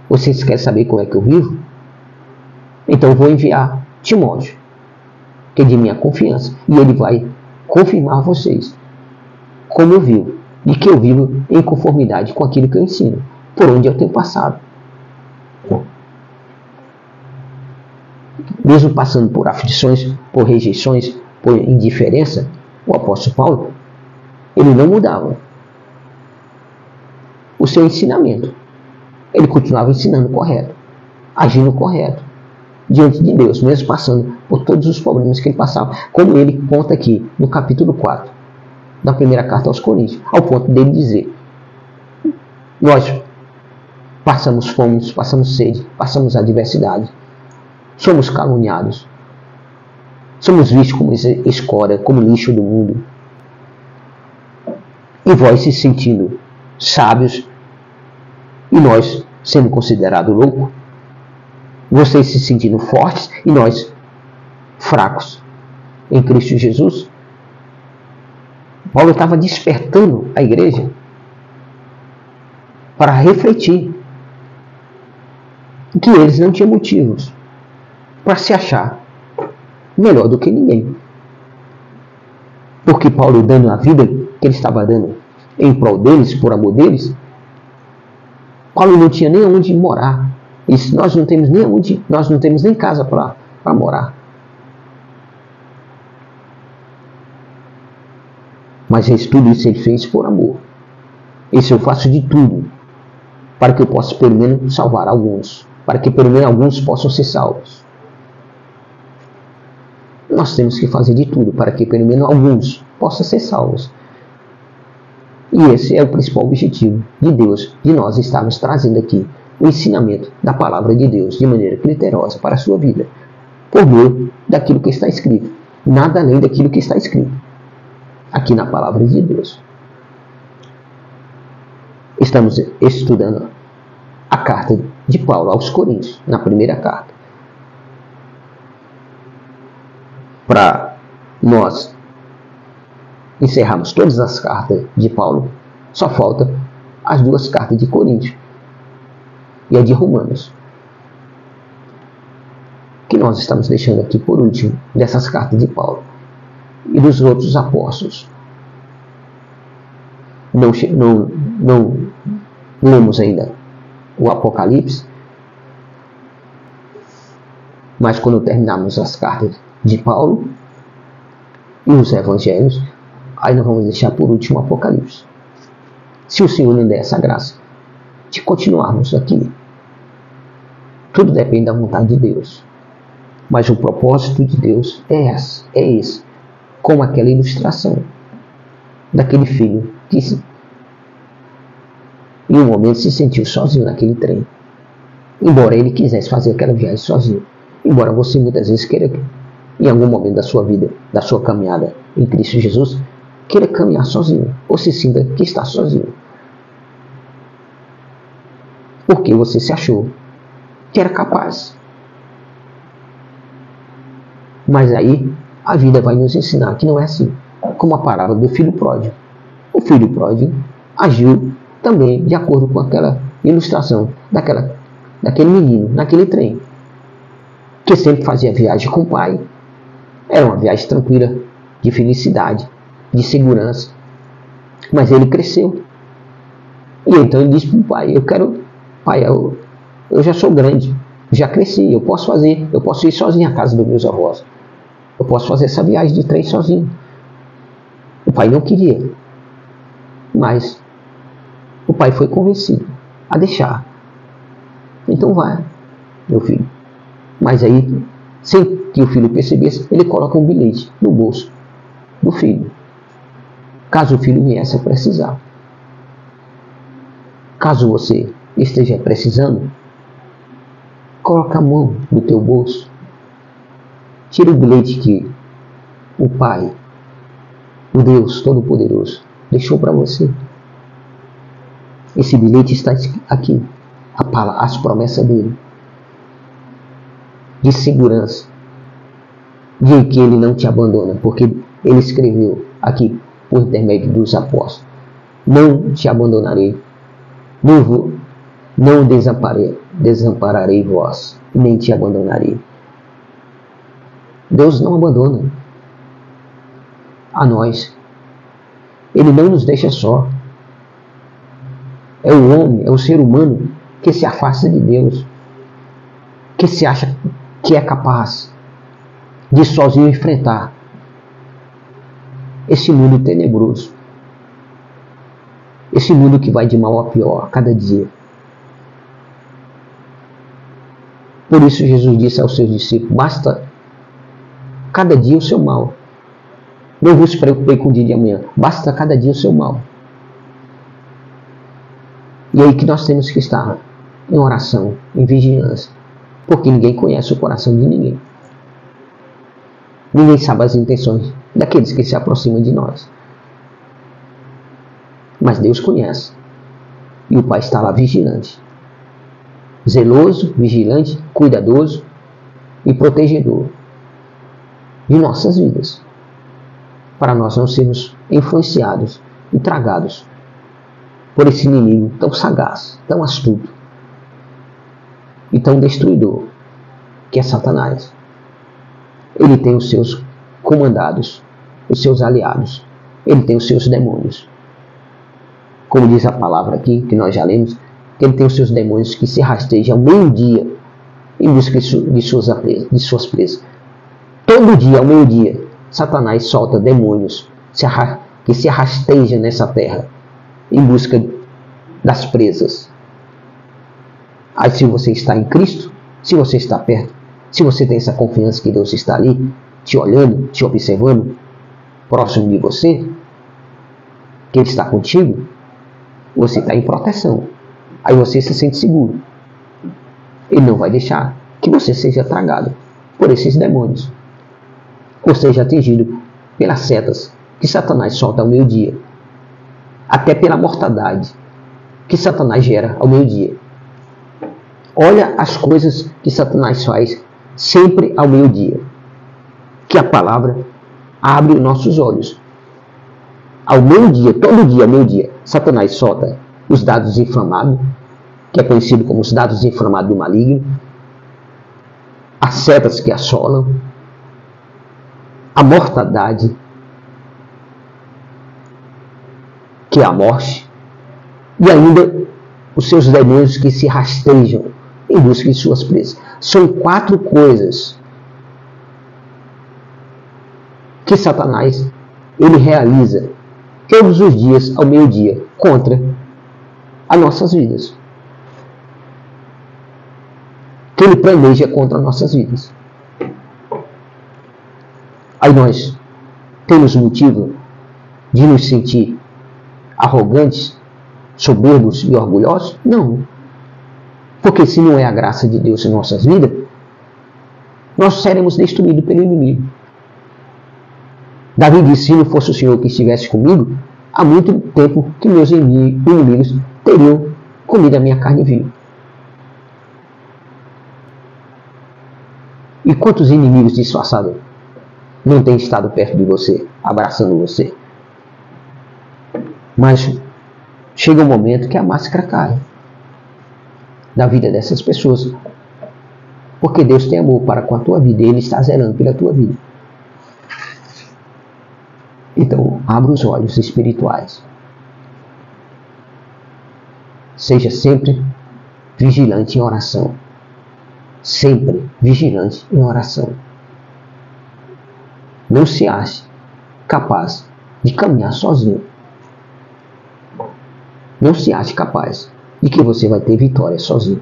Vocês querem saber como é que eu vivo? Então eu vou enviar Timóteo, que é de minha confiança, e ele vai confirmar a vocês como eu vivo, e que eu vivo em conformidade com aquilo que eu ensino, por onde eu tenho passado. Mesmo passando por aflições, por rejeições, por indiferença, o apóstolo Paulo, ele não mudava o seu ensinamento. Ele continuava ensinando correto, agindo correto, diante de Deus, mesmo passando por todos os problemas que ele passava, como ele conta aqui no capítulo 4 da primeira carta aos Coríntios, ao ponto dele dizer: nós passamos fome, passamos sede, passamos adversidade, somos caluniados, somos vistos como escória, como lixo do mundo, e vós se sentindo sábios e nós sendo considerados loucos, vocês se sentindo fortes e nós fracos em Cristo Jesus. Paulo estava despertando a igreja para refletir que eles não tinham motivos para se achar melhor do que ninguém. Porque Paulo, dando a vida que ele estava dando em prol deles, por amor deles, Paulo não tinha nem onde morar. E nós não temos nem onde, nós não temos nem casa para morar. Mas tudo isso ele fez por amor. Isso eu faço de tudo para que eu possa pelo menos salvar alguns, para que pelo menos alguns possam ser salvos. Nós temos que fazer de tudo para que pelo menos alguns possam ser salvos. E esse é o principal objetivo de Deus, de nós estarmos trazendo aqui o ensinamento da palavra de Deus de maneira criteriosa para a sua vida, por meio daquilo que está escrito, nada além daquilo que está escrito aqui na palavra de Deus. Estamos estudando a carta de Paulo aos Coríntios, na primeira carta. Para nós encerrarmos todas as cartas de Paulo, só falta as duas cartas de Coríntios e a de Romanos, que nós estamos deixando aqui por último, dessas cartas de Paulo e dos outros apóstolos. Não lemos ainda o Apocalipse, mas quando terminarmos as cartas de Paulo e os evangelhos, aí nós vamos deixar por último o Apocalipse. Se o Senhor nos der essa graça de continuarmos aqui, tudo depende da vontade de Deus. Mas o propósito de Deus é esse, como aquela ilustração daquele filho que em um momento se sentiu sozinho naquele trem. Embora ele quisesse fazer aquela viagem sozinho. Embora você muitas vezes queira, em algum momento da sua vida, da sua caminhada em Cristo Jesus, queira caminhar sozinho, ou se sinta que está sozinho. Porque você se achou que era capaz. Mas aí a vida vai nos ensinar que não é assim. Como a parábola do filho pródigo. O filho pródigo agiu também de acordo com aquela ilustração daquele menino naquele trem, que sempre fazia viagem com o pai. Era uma viagem tranquila, de felicidade, de segurança. Mas ele cresceu. E então ele disse para o pai: pai, eu já sou grande, já cresci, eu posso ir sozinho à casa dos meus avós. Eu posso fazer essa viagem de trem sozinho. O pai não queria, mas o pai foi convencido a deixar. Então vai, meu filho. Mas aí, sem que o filho percebesse, ele coloca um bilhete no bolso do filho, caso o filho viesse a precisar. Caso você esteja precisando, coloca a mão no teu bolso, tira o bilhete que o Pai, o Deus Todo-Poderoso, deixou para você. Esse bilhete está aqui, as promessas dele, de segurança, de que ele não te abandona, porque Ele escreveu aqui, por intermédio dos apóstolos: não te abandonarei, não desampararei vós, nem te abandonarei. Deus não abandona a nós. Ele não nos deixa só. É o homem, é o ser humano que se afasta de Deus, que se acha que é capaz de sozinho enfrentar esse mundo tenebroso, esse mundo que vai de mal a pior a cada dia. Por isso Jesus disse aos seus discípulos: basta cada dia o seu mal. Não vos preocupei com o dia de amanhã. Basta cada dia o seu mal. E aí que nós temos que estar em oração, em vigilância. Porque ninguém conhece o coração de ninguém. Ninguém sabe as intenções daqueles que se aproximam de nós. Mas Deus conhece. E o Pai está lá vigilante. Zeloso, vigilante, cuidadoso e protegedor de nossas vidas, para nós não sermos influenciados e tragados por esse inimigo tão sagaz, tão astuto e tão destruidor que é Satanás. Ele tem os seus comandados, os seus aliados, ele tem os seus demônios. Como diz a palavra aqui, que nós já lemos, que ele tem os seus demônios que se rastejam ao meio-dia em busca de suas presas. Todo dia, ao meio-dia, Satanás solta demônios que se rastejam nessa terra em busca das presas. Aí, se você está em Cristo, se você está perto, se você tem essa confiança que Deus está ali, te olhando, te observando, próximo de você, que Ele está contigo, você está em proteção. Aí você se sente seguro. Ele não vai deixar que você seja tragado por esses demônios, ou seja atingido pelas setas que Satanás solta ao meio-dia, até pela mortandade que Satanás gera ao meio-dia. Olha as coisas que Satanás faz sempre ao meio-dia, que a palavra abre os nossos olhos. Ao meio-dia, todo dia ao meio-dia, Satanás solta os dados inflamados, que é conhecido como os dados inflamados do maligno, as setas que assolam, a mortandade, que é a morte, e ainda os seus demônios que se rastejam em busca de suas presas. São 4 coisas que Satanás ele realiza todos os dias ao meio-dia contra as nossas vidas, que ele planeja contra as nossas vidas. Aí nós temos motivo de nos sentir arrogantes, soberbos e orgulhosos? Não. Porque se não é a graça de Deus em nossas vidas, nós seremos destruídos pelo inimigo. Davi disse: se não fosse o Senhor que estivesse comigo, há muito tempo que meus inimigos teriam comido a minha carne viva. E quantos inimigos disfarçados não têm estado perto de você, abraçando você? Mas chega um momento que a máscara cai da vida dessas pessoas, porque Deus tem amor para com a tua vida e Ele está zelando pela tua vida. Então, abra os olhos espirituais. Seja sempre vigilante em oração. Sempre vigilante em oração. Não se ache capaz de caminhar sozinho. Não se ache capaz de que você vai ter vitória sozinho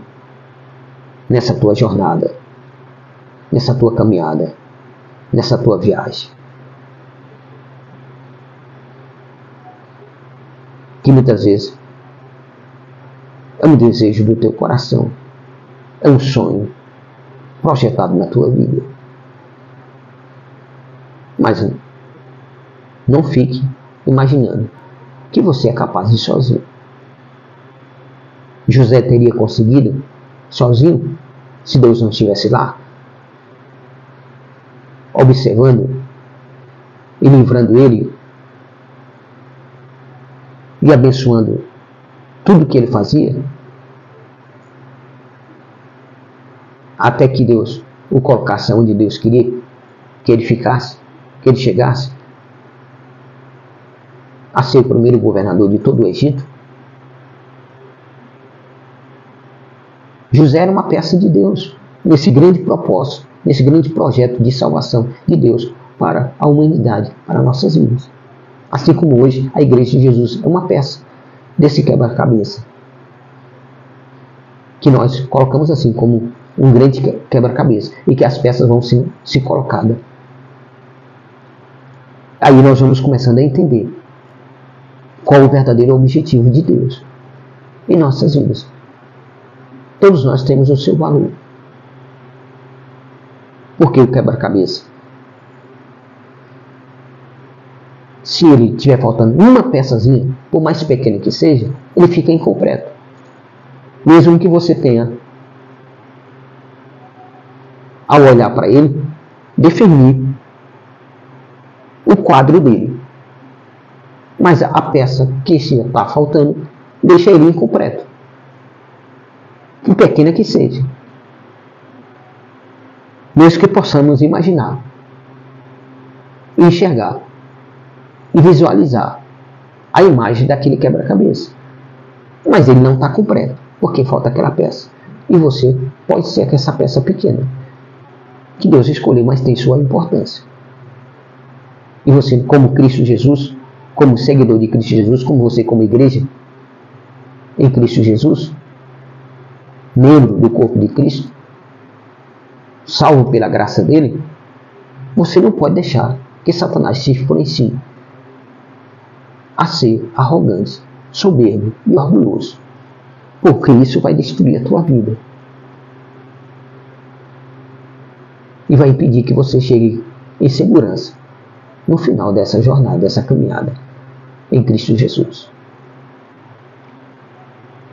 nessa tua jornada, nessa tua caminhada, nessa tua viagem. Que muitas vezes é um desejo do teu coração, é um sonho projetado na tua vida. Mas não fique imaginando que você é capaz de ir sozinho. José teria conseguido sozinho se Deus não estivesse lá, observando e livrando ele e abençoando tudo que ele fazia, até que Deus o colocasse onde Deus queria que ele ficasse, que ele chegasse a ser o primeiro governador de todo o Egito. José era uma peça de Deus nesse grande propósito, nesse grande projeto de salvação de Deus para a humanidade, para nossas vidas. Assim como hoje a Igreja de Jesus é uma peça desse quebra-cabeça, que nós colocamos assim como um grande quebra-cabeça, e que as peças vão se colocadas. Aí nós vamos começando a entender qual o verdadeiro objetivo de Deus em nossas vidas. Todos nós temos o seu valor. Por que o quebra-cabeça? Se ele estiver faltando uma peçazinha, por mais pequena que seja, ele fica incompleto. Mesmo que você tenha, ao olhar para ele, definir o quadro dele. Mas a peça que está faltando deixa ele incompleto, por pequena que seja. Mesmo que possamos imaginar, enxergar e visualizar a imagem daquele quebra-cabeça. Mas ele não está completo, porque falta aquela peça. E você pode ser essa peça pequena, que Deus escolheu, mas tem sua importância. E você, como Cristo Jesus, como seguidor de Cristo Jesus, como você como igreja em Cristo Jesus, membro do corpo de Cristo, salvo pela graça dele, você não pode deixar que Satanás te influencie a ser arrogante, soberbo e orgulhoso, porque isso vai destruir a tua vida e vai impedir que você chegue em segurança no final dessa jornada, dessa caminhada em Cristo Jesus.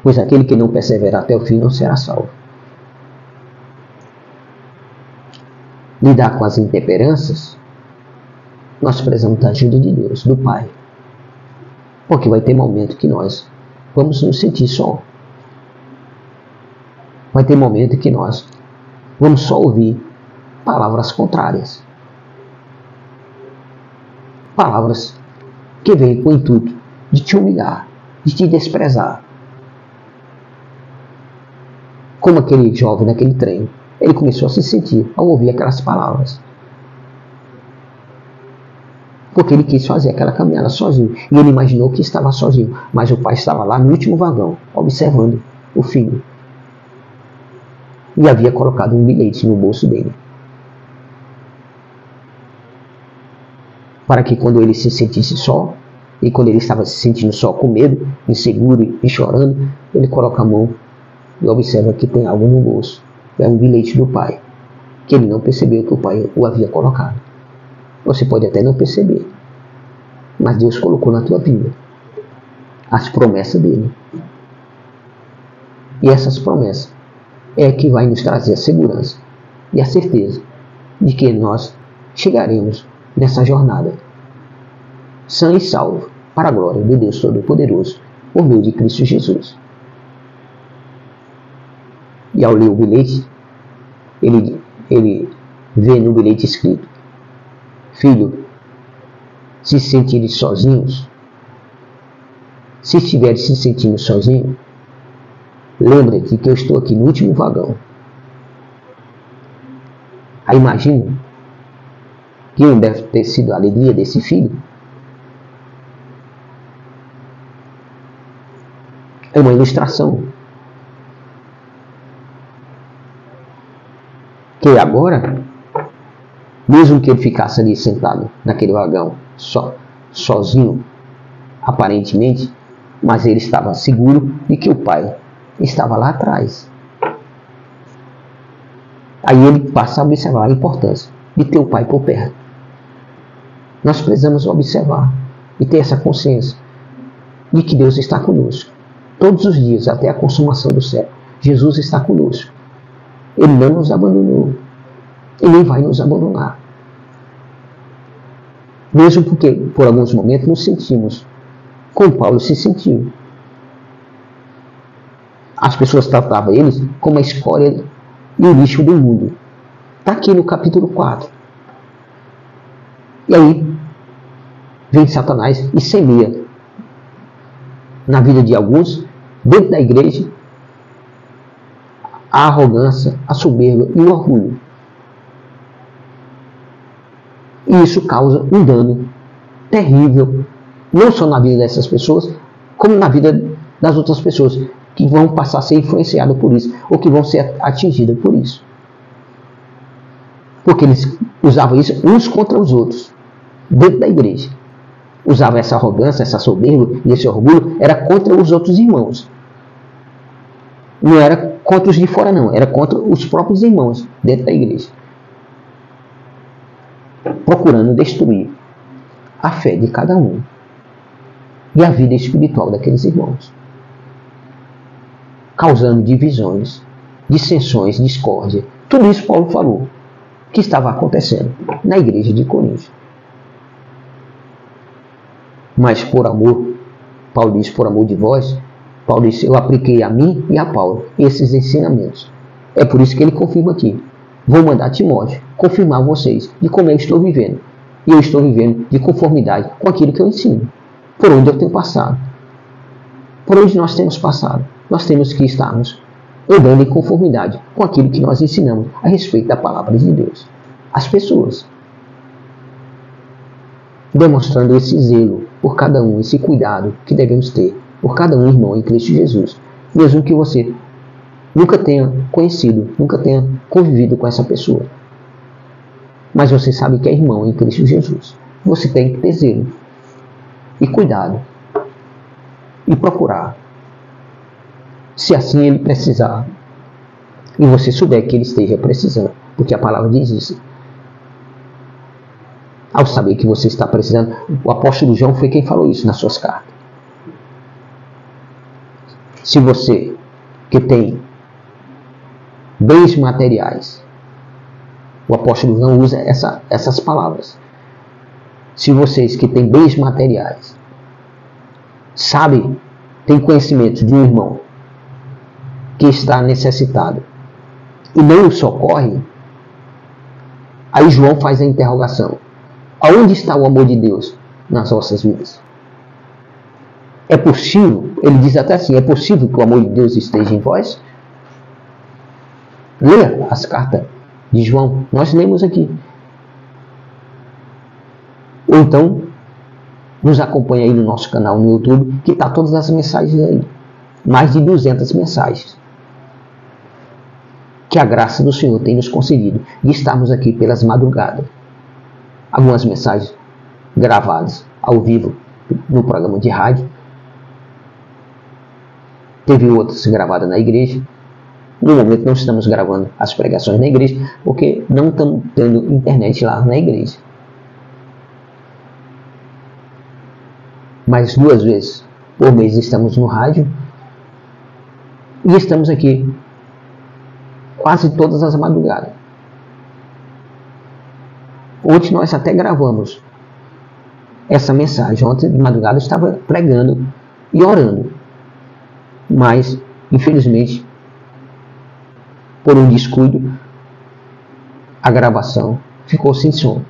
Pois aquele que não perseverar até o fim não será salvo. Lidar com as intemperanças, nós precisamos da ajuda de Deus, do Pai. Porque vai ter momento que nós vamos nos sentir só. Vai ter momento que nós vamos só ouvir palavras contrárias. Palavras que vêm com o intuito de te humilhar, de te desprezar. Como aquele jovem naquele trem, ele começou a se sentir ao ouvir aquelas palavras. Porque ele quis fazer aquela caminhada sozinho. E ele imaginou que estava sozinho. Mas o pai estava lá no último vagão, observando o filho. E havia colocado um bilhete no bolso dele. Para que quando ele se sentisse só, e quando ele estava se sentindo só com medo, inseguro e chorando, ele coloca a mão e observa que tem algo no bolso. É um bilhete do pai, que ele não percebeu que o pai o havia colocado. Você pode até não perceber, mas Deus colocou na tua vida as promessas dele. E essas promessas é que vai nos trazer a segurança e a certeza de que nós chegaremos nessa jornada sã e salvo para a glória de Deus Todo-Poderoso, por meio de Cristo Jesus. E ao ler o bilhete, ele vê no bilhete escrito: Filho, se sentires sozinhos, se estiveres se sentindo sozinho, lembra-te que eu estou aqui no último vagão. Aí imagina que não deve ter sido a alegria desse filho. É uma ilustração. Que agora, mesmo que ele ficasse ali sentado naquele vagão, sozinho, aparentemente, mas ele estava seguro de que o pai estava lá atrás. Aí ele passa a observar a importância de ter o pai por perto. Nós precisamos observar e ter essa consciência de que Deus está conosco todos os dias, até a consumação do século. Jesus está conosco. Ele não nos abandonou. Ele nem vai nos abandonar. Mesmo porque, por alguns momentos, nos sentimos como Paulo se sentiu. As pessoas tratavam eles como a escória e o lixo do mundo. Está aqui no capítulo 4. E aí, vem Satanás e semeia na vida de alguns, dentro da igreja, a arrogância, a soberba e o orgulho. E isso causa um dano terrível, não só na vida dessas pessoas, como na vida das outras pessoas que vão passar a ser influenciadas por isso, ou que vão ser atingidas por isso. Porque eles usavam isso uns contra os outros, dentro da igreja. Usavam essa arrogância, essa soberba e esse orgulho, era contra os outros irmãos. Não era contra os de fora, não. Era contra os próprios irmãos dentro da igreja. Procurando destruir a fé de cada um e a vida espiritual daqueles irmãos. Causando divisões, dissensões, discórdia. Tudo isso Paulo falou que estava acontecendo na igreja de Corinto. Mas por amor, Paulo diz, por amor de vós, Paulo diz, eu apliquei a mim e a Paulo esses ensinamentos. É por isso que ele confirma aqui. Vou mandar Timóteo confirmar vocês de como eu estou vivendo. E eu estou vivendo de conformidade com aquilo que eu ensino. Por onde eu tenho passado. Por onde nós temos passado. Nós temos que estarmos andando em conformidade com aquilo que nós ensinamos a respeito da palavra de Deus. As pessoas. Demonstrando esse zelo por cada um, esse cuidado que devemos ter por cada um irmão em Cristo Jesus. Mesmo que você nunca tenha conhecido, nunca tenha convivido com essa pessoa. Mas você sabe que é irmão em Cristo Jesus. Você tem que ter zelo e cuidado e procurar. Se assim ele precisar e você souber que ele esteja precisando, porque a palavra diz isso. Ao saber que você está precisando, o apóstolo João foi quem falou isso nas suas cartas. Se você que tem bens materiais, o apóstolo João usa essas palavras. Se vocês que têm bens materiais, sabem, têm conhecimento de um irmão que está necessitado e não o socorre, aí João faz a interrogação. Aonde está o amor de Deus nas nossas vidas? É possível, ele diz até assim, é possível que o amor de Deus esteja em vós? Leia as cartas de João, nós lemos aqui. Ou então, nos acompanha aí no nosso canal no YouTube, que está todas as mensagens aí. Mais de 200 mensagens. Que a graça do Senhor tem nos concedido de estarmos aqui pelas madrugadas. Algumas mensagens gravadas ao vivo no programa de rádio. Teve outras gravadas na igreja. No momento não estamos gravando as pregações na igreja, porque não estamos tendo internet lá na igreja. Mas 2 vezes por mês estamos no rádio. E estamos aqui quase todas as madrugadas. Ontem nós até gravamos essa mensagem. Ontem de madrugada eu estava pregando e orando. Mas, infelizmente, por um descuido, a gravação ficou sem som.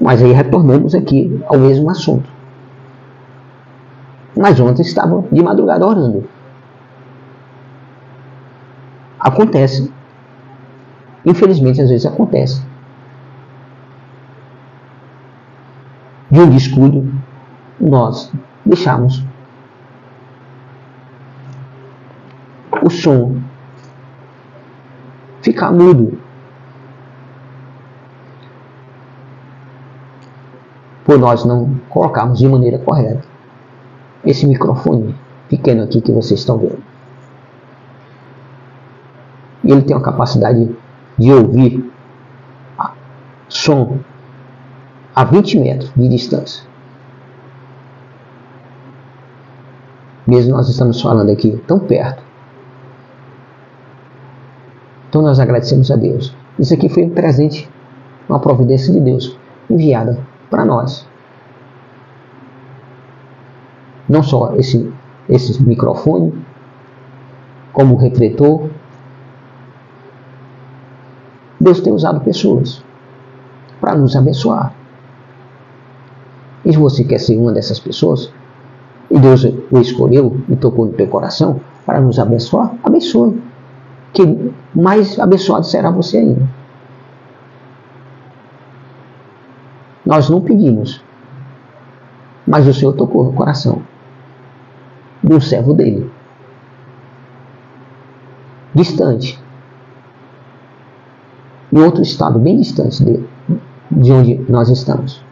Mas aí retornamos aqui ao mesmo assunto. Mas ontem estava de madrugada orando. Acontece. Infelizmente, às vezes acontece. De um descuido, nós deixamos o som ficar mudo. Por nós não colocarmos de maneira correta esse microfone pequeno aqui que vocês estão vendo. E ele tem a capacidade de ouvir som a 20 metros de distância. Mesmo nós estamos falando aqui tão perto. Então nós agradecemos a Deus. Isso aqui foi um presente, uma providência de Deus enviada para nós. Não só esse microfone, como o refletor. Deus tem usado pessoas para nos abençoar. E se você quer ser uma dessas pessoas, e Deus o escolheu e tocou no teu coração para nos abençoar, abençoe. Que mais abençoado será você ainda. Nós não pedimos, mas o Senhor tocou no coração de um servo dele, distante, em outro estado bem distante de onde nós estamos.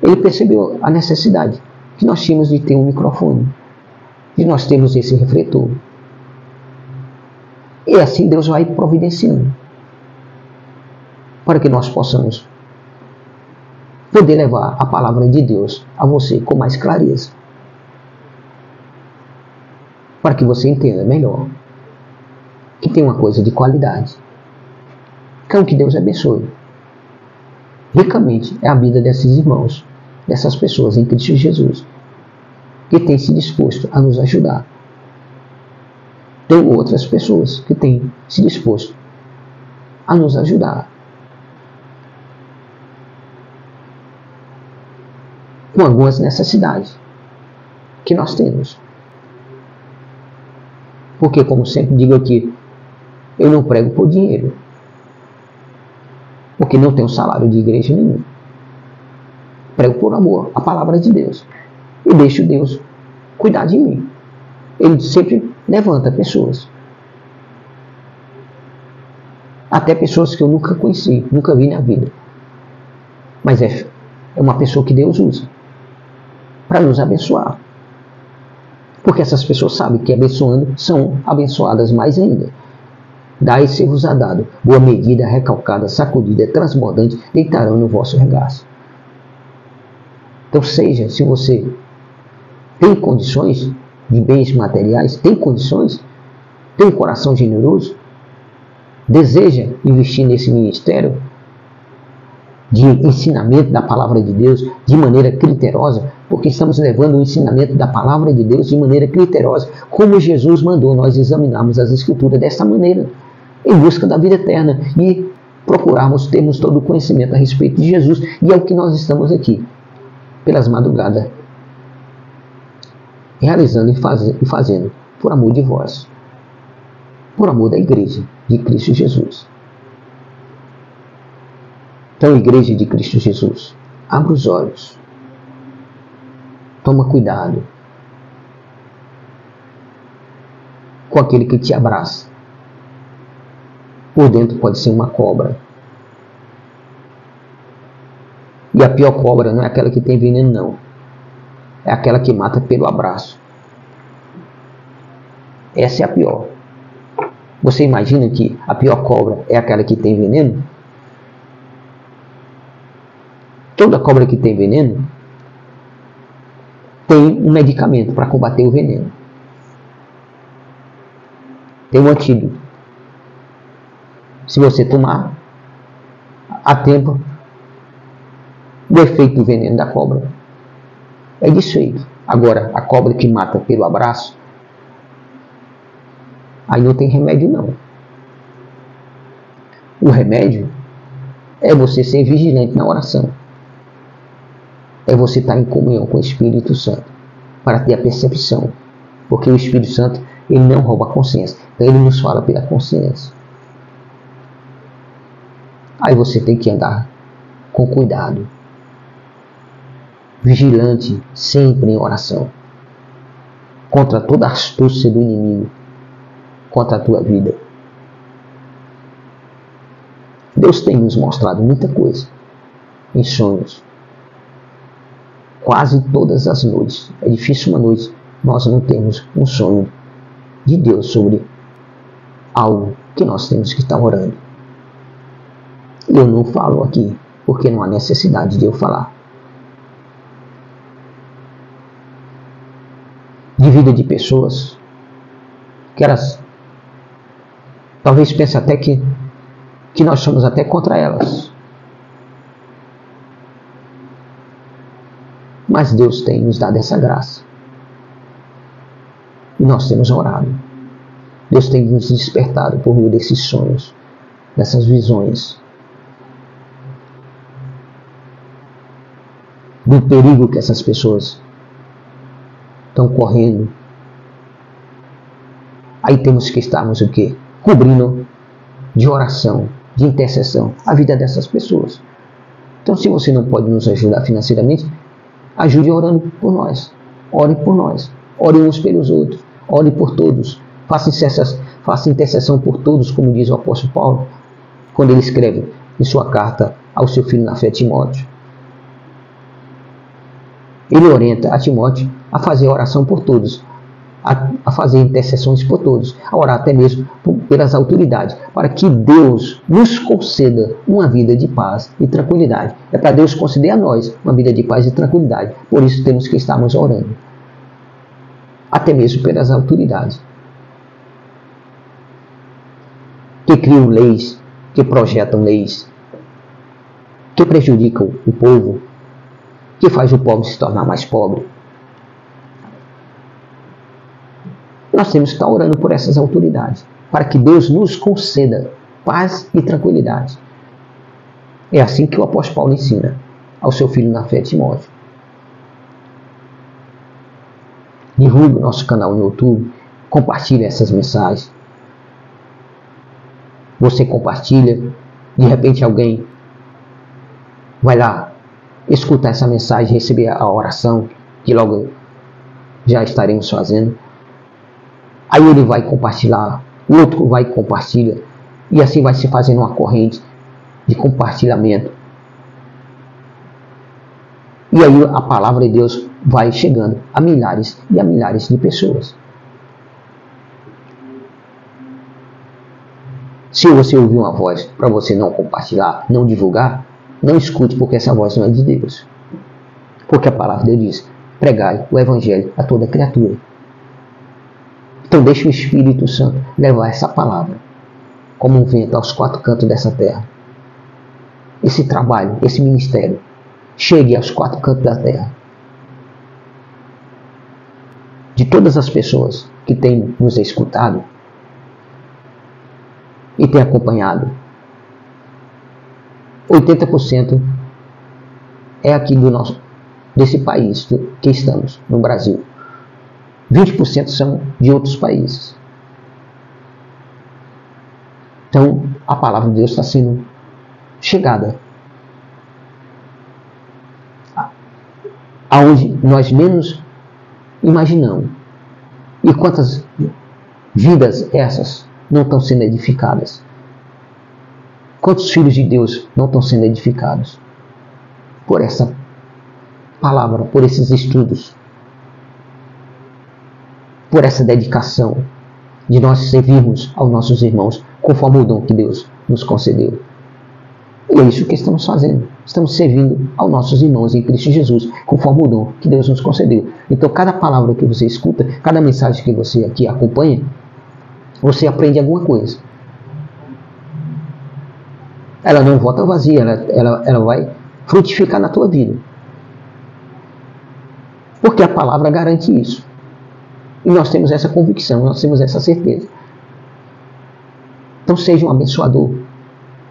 Ele percebeu a necessidade que nós tínhamos de ter um microfone, de nós termos esse refletor. E assim Deus vai providenciando para que nós possamos poder levar a palavra de Deus a você com mais clareza, para que você entenda melhor que tem uma coisa de qualidade. Então que Deus abençoe ricamente a vida desses irmãos, dessas pessoas em Cristo Jesus, que têm se disposto a nos ajudar. Tem outras pessoas que têm se disposto a nos ajudar com algumas necessidades que nós temos. Porque, como sempre digo aqui, eu não prego por dinheiro, porque não tenho salário de igreja nenhum. Prego por amor a palavra de Deus e deixo Deus cuidar de mim. Ele sempre levanta pessoas, até pessoas que eu nunca conheci, nunca vi na vida, mas é uma pessoa que Deus usa para nos abençoar, porque essas pessoas sabem que abençoando são abençoadas mais ainda. Dai e ser-vos-á dado, boa medida, recalcada, sacudida, transbordante, deitarão no vosso regaço. Então, seja, se você tem condições de bens materiais, tem condições, tem um coração generoso, deseja investir nesse ministério de ensinamento da palavra de Deus de maneira criteriosa, porque estamos levando o ensinamento da palavra de Deus de maneira criteriosa, como Jesus mandou nós examinarmos as Escrituras desta maneira, em busca da vida eterna e procurarmos termos todo o conhecimento a respeito de Jesus. E é o que nós estamos aqui, pelas madrugadas, realizando e fazendo por amor de vós, por amor da igreja de Cristo Jesus. Então, igreja de Cristo Jesus, abra os olhos, toma cuidado com aquele que te abraça. Por dentro pode ser uma cobra. E a pior cobra não é aquela que tem veneno, não. É aquela que mata pelo abraço. Essa é a pior. Você imagina que a pior cobra é aquela que tem veneno? Toda cobra que tem veneno tem um medicamento para combater o veneno. Tem um antídoto. Se você tomar a tempo, o efeito do veneno da cobra é desfeito. Agora, a cobra que mata pelo abraço, aí não tem remédio não. O remédio é você ser vigilante na oração. É você estar em comunhão com o Espírito Santo, para ter a percepção. Porque o Espírito Santo, ele não rouba a consciência. Então ele nos fala pela consciência. Aí você tem que andar com cuidado, vigilante, sempre em oração, contra toda a astúcia do inimigo, contra a tua vida. Deus tem nos mostrado muita coisa em sonhos. Quase todas as noites. É difícil uma noite nós não temos um sonho de Deus sobre algo que nós temos que estar orando. E eu não falo aqui porque não há necessidade de eu falar. De vida de pessoas que elas talvez pensem até que nós somos até contra elas. Mas Deus tem nos dado essa graça. E nós temos orado. Deus tem nos despertado por meio desses sonhos, dessas visões, do perigo que essas pessoas estão correndo. Aí temos que estarmos o quê? Cobrindo de oração, de intercessão, a vida dessas pessoas. Então, se você não pode nos ajudar financeiramente, ajude orando por nós. Ore por nós. Ore uns pelos outros. Ore por todos. Faça intercessão por todos, como diz o apóstolo Paulo, quando ele escreve em sua carta ao seu filho na fé, Timóteo. Ele orienta a Timóteo a fazer oração por todos, a fazer intercessões por todos, a orar até mesmo pelas autoridades, para que Deus nos conceda uma vida de paz e tranquilidade. É para Deus conceder a nós uma vida de paz e tranquilidade. Por isso temos que estarmos orando, até mesmo pelas autoridades, que criam leis, que projetam leis, que prejudicam o povo, que faz o pobre se tornar mais pobre. Nós temos que estar orando por essas autoridades, para que Deus nos conceda paz e tranquilidade. É assim que o apóstolo Paulo ensina ao seu filho na fé, Timóteo. Divulgue o nosso canal no YouTube, compartilhe essas mensagens. Você compartilha, de repente alguém vai lá escutar essa mensagem, receber a oração, que logo já estaremos fazendo. Aí ele vai compartilhar, o outro vai e compartilha, e assim vai se fazendo uma corrente de compartilhamento. E aí a palavra de Deus vai chegando a milhares e a milhares de pessoas. Se você ouvir uma voz para você não compartilhar, não divulgar, não escute, porque essa voz não é de Deus. Porque a palavra de Deus diz: pregai o evangelho a toda criatura. Então deixe o Espírito Santo levar essa palavra como um vento aos quatro cantos dessa terra. Esse trabalho, esse ministério, chegue aos quatro cantos da terra. De todas as pessoas que têm nos escutado e têm acompanhado, 80% é aqui desse país que estamos, no Brasil. 20% são de outros países. Então, a palavra de Deus está sendo chegada aonde nós menos imaginamos. E quantas vidas essas não estão sendo edificadas? Quantos filhos de Deus não estão sendo edificados por essa palavra, por esses estudos, por essa dedicação de nós servirmos aos nossos irmãos conforme o dom que Deus nos concedeu? E é isso que estamos fazendo. Estamos servindo aos nossos irmãos em Cristo Jesus, conforme o dom que Deus nos concedeu. Então, cada palavra que você escuta, cada mensagem que você aqui acompanha, você aprende alguma coisa. Ela não volta vazia, ela vai frutificar na tua vida. Porque a palavra garante isso. E nós temos essa convicção, nós temos essa certeza. Então seja um abençoador.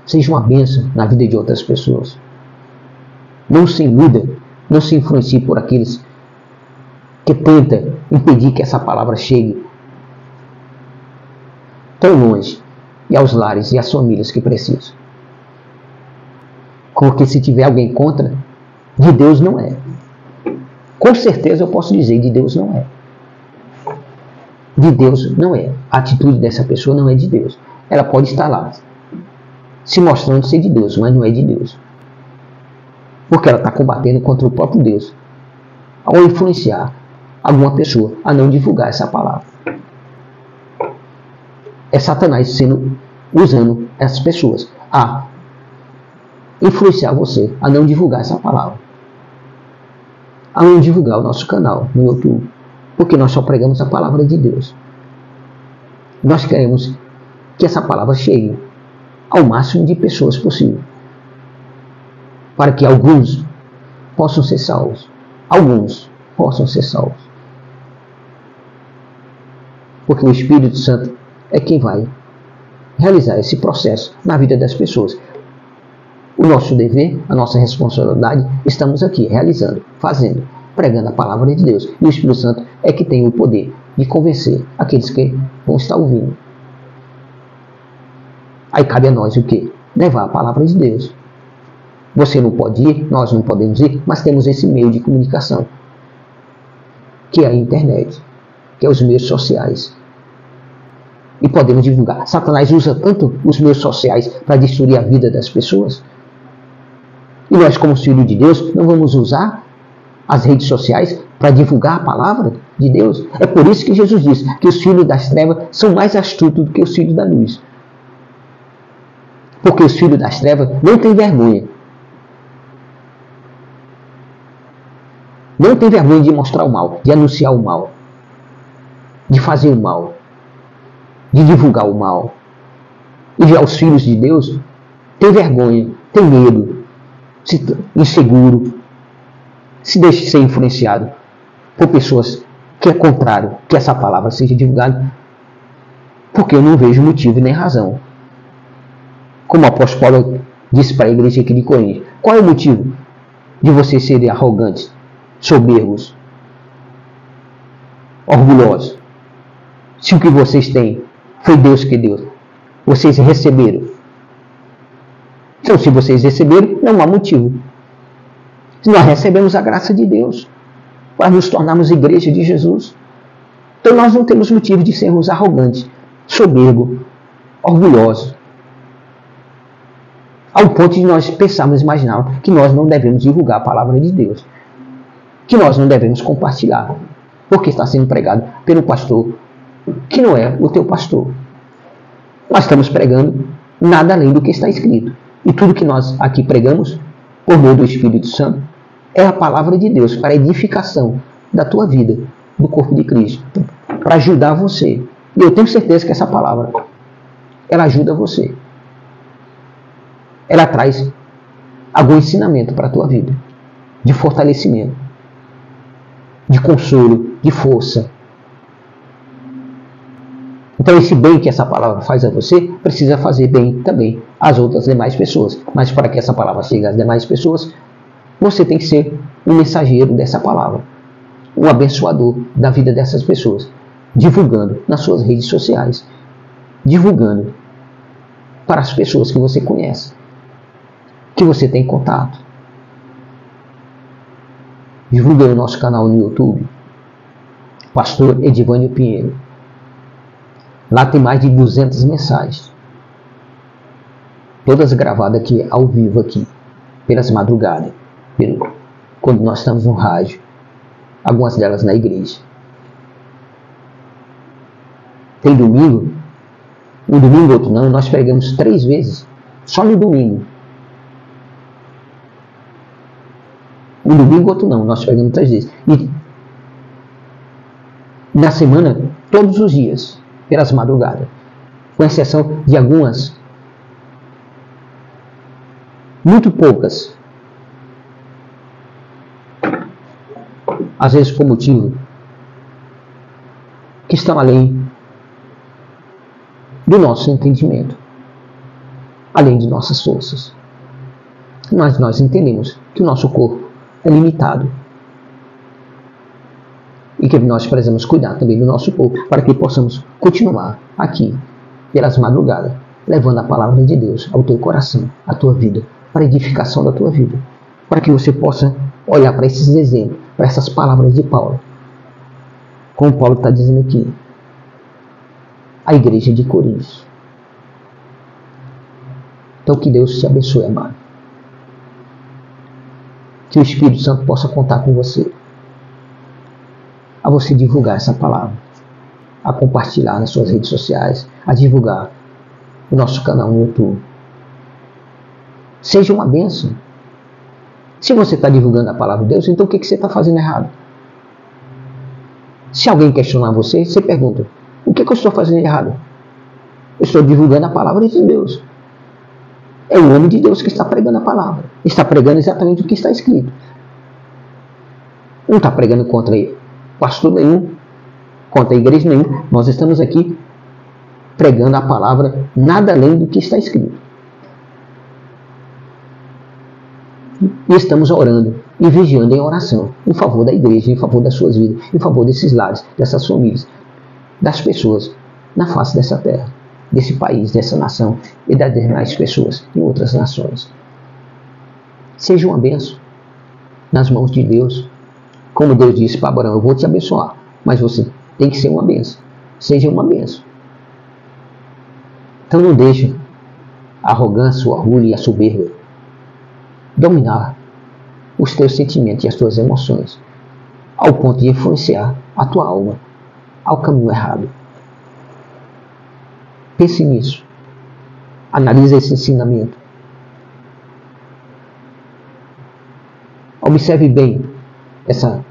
Seja uma bênção na vida de outras pessoas. Não se iluda, não se influencie por aqueles que tentam impedir que essa palavra chegue tão longe e aos lares e às famílias que precisam. Porque se tiver alguém contra, de Deus não é. Com certeza eu posso dizer, de Deus não é. De Deus não é. A atitude dessa pessoa não é de Deus. Ela pode estar lá se mostrando ser de Deus, mas não é de Deus. Porque ela está combatendo contra o próprio Deus ao influenciar alguma pessoa a não divulgar essa palavra. É Satanás usando essas pessoas a influenciar você a não divulgar essa palavra, a não divulgar o nosso canal no YouTube, porque nós só pregamos a palavra de Deus. Nós queremos que essa palavra chegue ao máximo de pessoas possível, para que alguns possam ser salvos, alguns possam ser salvos. Porque o Espírito Santo é quem vai realizar esse processo na vida das pessoas. O nosso dever, a nossa responsabilidade, estamos aqui realizando, fazendo, pregando a palavra de Deus. E o Espírito Santo é que tem o poder de convencer aqueles que vão estar ouvindo. Aí cabe a nós o quê? Levar a palavra de Deus. Você não pode ir, nós não podemos ir, mas temos esse meio de comunicação, que é a internet, que é os meios sociais. E podemos divulgar. Satanás usa tanto os meios sociais para destruir a vida das pessoas. E nós, como filhos de Deus, não vamos usar as redes sociais para divulgar a palavra de Deus. É por isso que Jesus diz que os filhos das trevas são mais astutos do que os filhos da luz. Porque os filhos das trevas não têm vergonha. Não tem vergonha de mostrar o mal, de anunciar o mal, de fazer o mal, de divulgar o mal. E já os filhos de Deus têm vergonha, têm medo, inseguro, se deixa ser influenciado por pessoas que é contrário que essa palavra seja divulgada, porque eu não vejo motivo nem razão. Como o apóstolo Paulo disse para a igreja aqui de Corinto, qual é o motivo de vocês serem arrogantes, soberbos, orgulhosos? Se o que vocês têm foi Deus que deu, vocês receberam. Então, se vocês receberam, não há motivo. Nós recebemos a graça de Deus para nos tornarmos igreja de Jesus. Então, nós não temos motivo de sermos arrogantes, soberbos, orgulhosos, ao ponto de nós pensarmos e imaginarmos que nós não devemos divulgar a palavra de Deus, que nós não devemos compartilhar, porque está sendo pregado pelo pastor que não é o teu pastor. Nós estamos pregando nada além do que está escrito. E tudo que nós aqui pregamos, por meio do Espírito Santo, é a palavra de Deus para a edificação da tua vida, do corpo de Cristo, para ajudar você. E eu tenho certeza que essa palavra, ela ajuda você. Ela traz algum ensinamento para a tua vida, de fortalecimento, de consolo, de força. Então esse bem que essa palavra faz a você, precisa fazer bem também às outras demais pessoas. Mas para que essa palavra chegue às demais pessoas, você tem que ser um mensageiro dessa palavra, um abençoador da vida dessas pessoas, divulgando nas suas redes sociais, divulgando para as pessoas que você conhece, que você tem contato. Divulgue o nosso canal no YouTube, Pastor Edivânio Pinheiro. Lá tem mais de 200 mensagens, todas gravadas aqui ao vivo, aqui, pelas madrugadas, quando nós estamos no rádio, algumas delas na igreja. Tem domingo, um domingo, outro não, nós pregamos 3 vezes, só no domingo. Um domingo, outro não, nós pregamos 3 vezes. E na semana, todos os dias, pelas madrugadas, com exceção de algumas, muito poucas, às vezes por motivo que estão além do nosso entendimento, além de nossas forças. Mas nós entendemos que o nosso corpo é limitado e que nós precisamos cuidar também do nosso corpo para que possamos continuar aqui pelas madrugadas, levando a palavra de Deus ao teu coração, à tua vida, para a edificação da tua vida, para que você possa olhar para esses exemplos, para essas palavras de Paulo, como Paulo está dizendo aqui, a igreja de Corinto. Então que Deus te abençoe, amado. Que o Espírito Santo possa contar com você, a você divulgar essa palavra, a compartilhar nas suas redes sociais, a divulgar o nosso canal no YouTube. Seja uma bênção. Se você está divulgando a palavra de Deus, então o que você está fazendo errado? Se alguém questionar você, você pergunta, o que eu estou fazendo errado? Eu estou divulgando a palavra de Deus. É o homem de Deus que está pregando a palavra. Está pregando exatamente o que está escrito. não está pregando contra pastor nenhum, contra a igreja nenhuma. Nós estamos aqui pregando a palavra, nada além do que está escrito. E estamos orando e vigiando em oração, em favor da igreja, em favor das suas vidas, em favor desses lares, dessas famílias, das pessoas na face dessa terra, desse país, dessa nação e das demais pessoas em outras nações. Seja uma bênção nas mãos de Deus. Como Deus disse para Abraão, eu vou te abençoar, mas você tem que ser uma bênção. Seja uma bênção. Então não deixe a arrogância, o orgulho e a soberba dominar os teus sentimentos e as tuas emoções, ao ponto de influenciar a tua alma ao caminho errado. Pense nisso. Analise esse ensinamento. Observe bem essa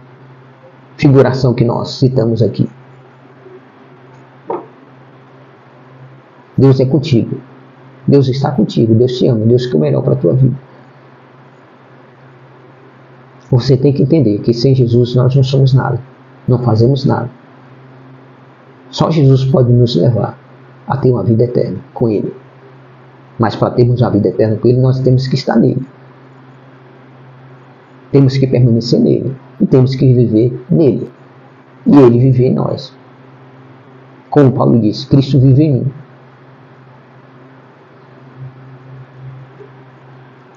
figuração que nós citamos aqui. Deus é contigo. Deus está contigo. Deus te ama. Deus quer o melhor para a tua vida. Você tem que entender que sem Jesus nós não somos nada. Não fazemos nada. Só Jesus pode nos levar a ter uma vida eterna com Ele. Mas para termos uma vida eterna com Ele, nós temos que estar nele. Temos que permanecer nele. E temos que viver nele. E Ele viver em nós. Como Paulo disse, Cristo vive em mim.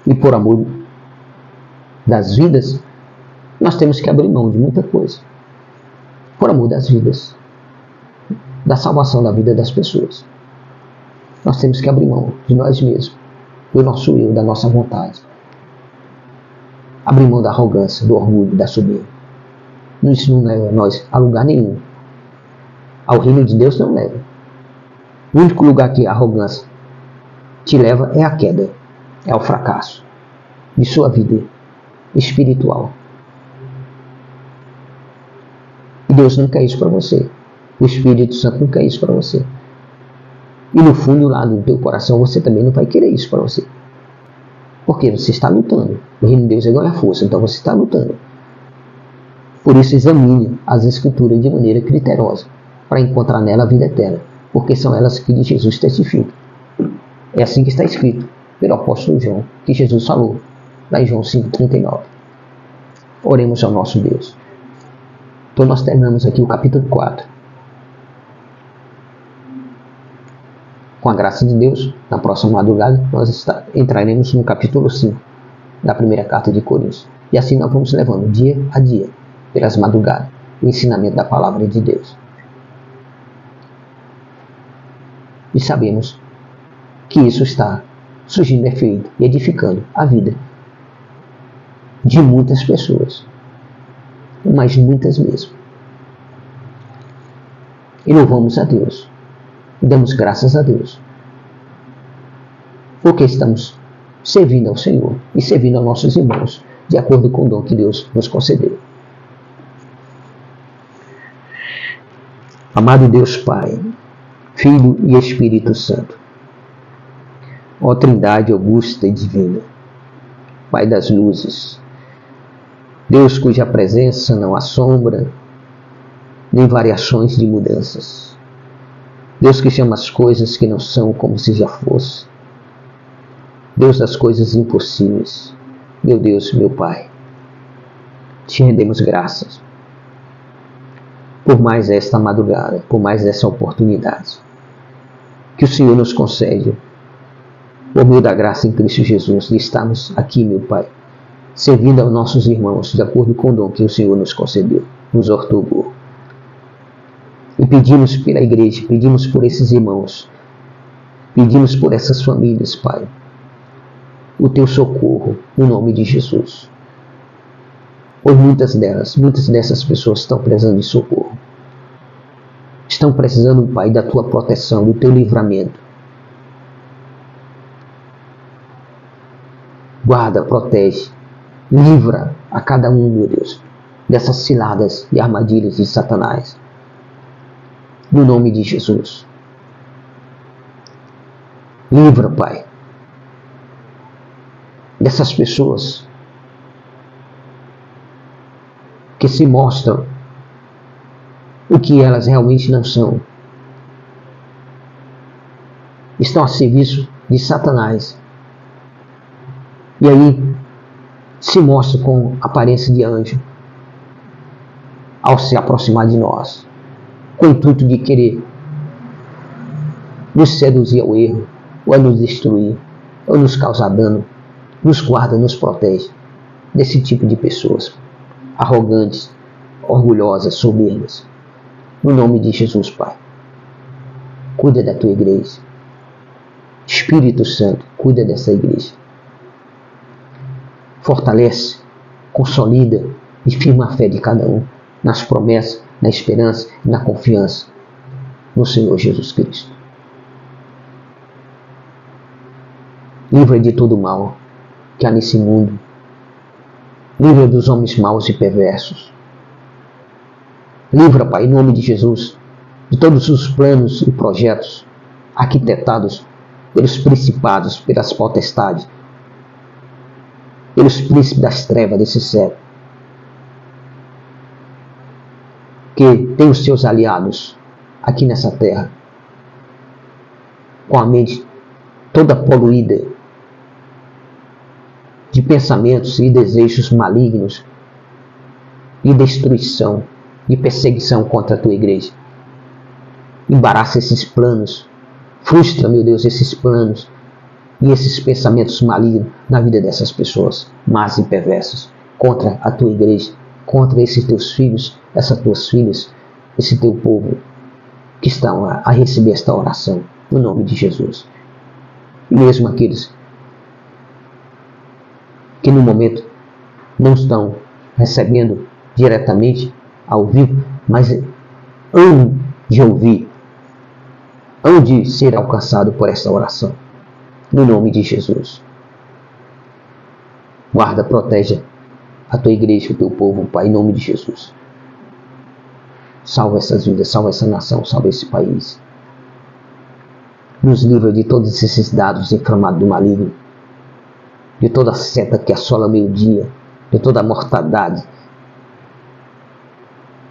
E por amor das vidas, nós temos que abrir mão de muita coisa. Por amor das vidas. Da salvação da vida das pessoas. Nós temos que abrir mão de nós mesmos. Do nosso eu, da nossa vontade. Abrir mão da arrogância, do orgulho, da soberba. Isso não leva nós a lugar nenhum. Ao reino de Deus não leva. O único lugar que a arrogância te leva é a queda. É o fracasso de sua vida espiritual. E Deus não quer isso para você. O Espírito Santo não quer isso para você. E no fundo lá do teu coração você também não vai querer isso para você. Porque você está lutando. O reino de Deus é ganhar força, então você está lutando. Por isso examine as Escrituras de maneira criteriosa, para encontrar nela a vida eterna, porque são elas que Jesus testifica. É assim que está escrito pelo apóstolo João, que Jesus falou, lá em João 5,39. Oremos ao nosso Deus. Então nós terminamos aqui o capítulo 4. Com a graça de Deus, na próxima madrugada, nós entraremos no capítulo 5 da primeira carta de Coríntios. E assim nós vamos levando dia a dia, pelas madrugadas, o ensinamento da palavra de Deus. E sabemos que isso está surgindo efeito e edificando a vida de muitas pessoas, mas muitas mesmo. E louvamos a Deus. E damos graças a Deus. Porque estamos servindo ao Senhor e servindo aos nossos irmãos, de acordo com o dom que Deus nos concedeu. Amado Deus Pai, Filho e Espírito Santo, ó Trindade augusta e divina, Pai das luzes, Deus cuja presença não assombra, nem variações de mudanças. Deus que chama as coisas que não são como se já fosse. Deus das coisas impossíveis. Meu Deus, meu Pai, te rendemos graças por mais esta madrugada, por mais essa oportunidade que o Senhor nos concede, por meio da graça em Cristo Jesus, de estarmos aqui, meu Pai, servindo aos nossos irmãos, de acordo com o dom que o Senhor nos concedeu, nos outorgou. E pedimos pela igreja, pedimos por esses irmãos, pedimos por essas famílias, Pai, o teu socorro, no nome de Jesus. Pois muitas dessas pessoas estão precisando de socorro. Estão precisando, Pai, da tua proteção, do teu livramento. Guarda, protege, livra a cada um, meu Deus, dessas ciladas e armadilhas de Satanás. No nome de Jesus. Livra, Pai, dessas pessoas que se mostram o que elas realmente não são. Estão a serviço de Satanás. E aí se mostra com aparência de anjo ao se aproximar de nós, com o intuito de querer nos seduzir ao erro, ou a nos destruir, ou nos causar dano. Nos guarda, nos protege desse tipo de pessoas arrogantes, orgulhosas, soberbas. No nome de Jesus, Pai, cuida da tua igreja. Espírito Santo, cuida dessa igreja. Fortalece, consolida e firma a fé de cada um nas promessas, na esperança e na confiança no Senhor Jesus Cristo. Livra de todo mal que há nesse mundo. Livra dos homens maus e perversos. Livra, Pai, em nome de Jesus, de todos os planos e projetos arquitetados pelos principados, pelas potestades, pelos príncipes das trevas desse século, que tem os seus aliados aqui nessa terra, com a mente toda poluída de pensamentos e desejos malignos, de destruição, de perseguição contra a tua igreja. Embaraça esses planos, frustra, meu Deus, esses planos e esses pensamentos malignos na vida dessas pessoas más e perversas, contra a tua igreja, contra esses teus filhos, essas tuas filhas, esse teu povo que estão a receber esta oração, no nome de Jesus. E mesmo aqueles que no momento não estão recebendo diretamente ao vivo, mas hão de ouvir, hão de ser alcançado por esta oração, no nome de Jesus. Guarda, protege a tua igreja, o teu povo, Pai, em nome de Jesus. Salva essas vidas, salva essa nação, salva esse país. Nos livra de todos esses dados inflamados do maligno, de toda a seta que assola o meio-dia, de toda a mortandade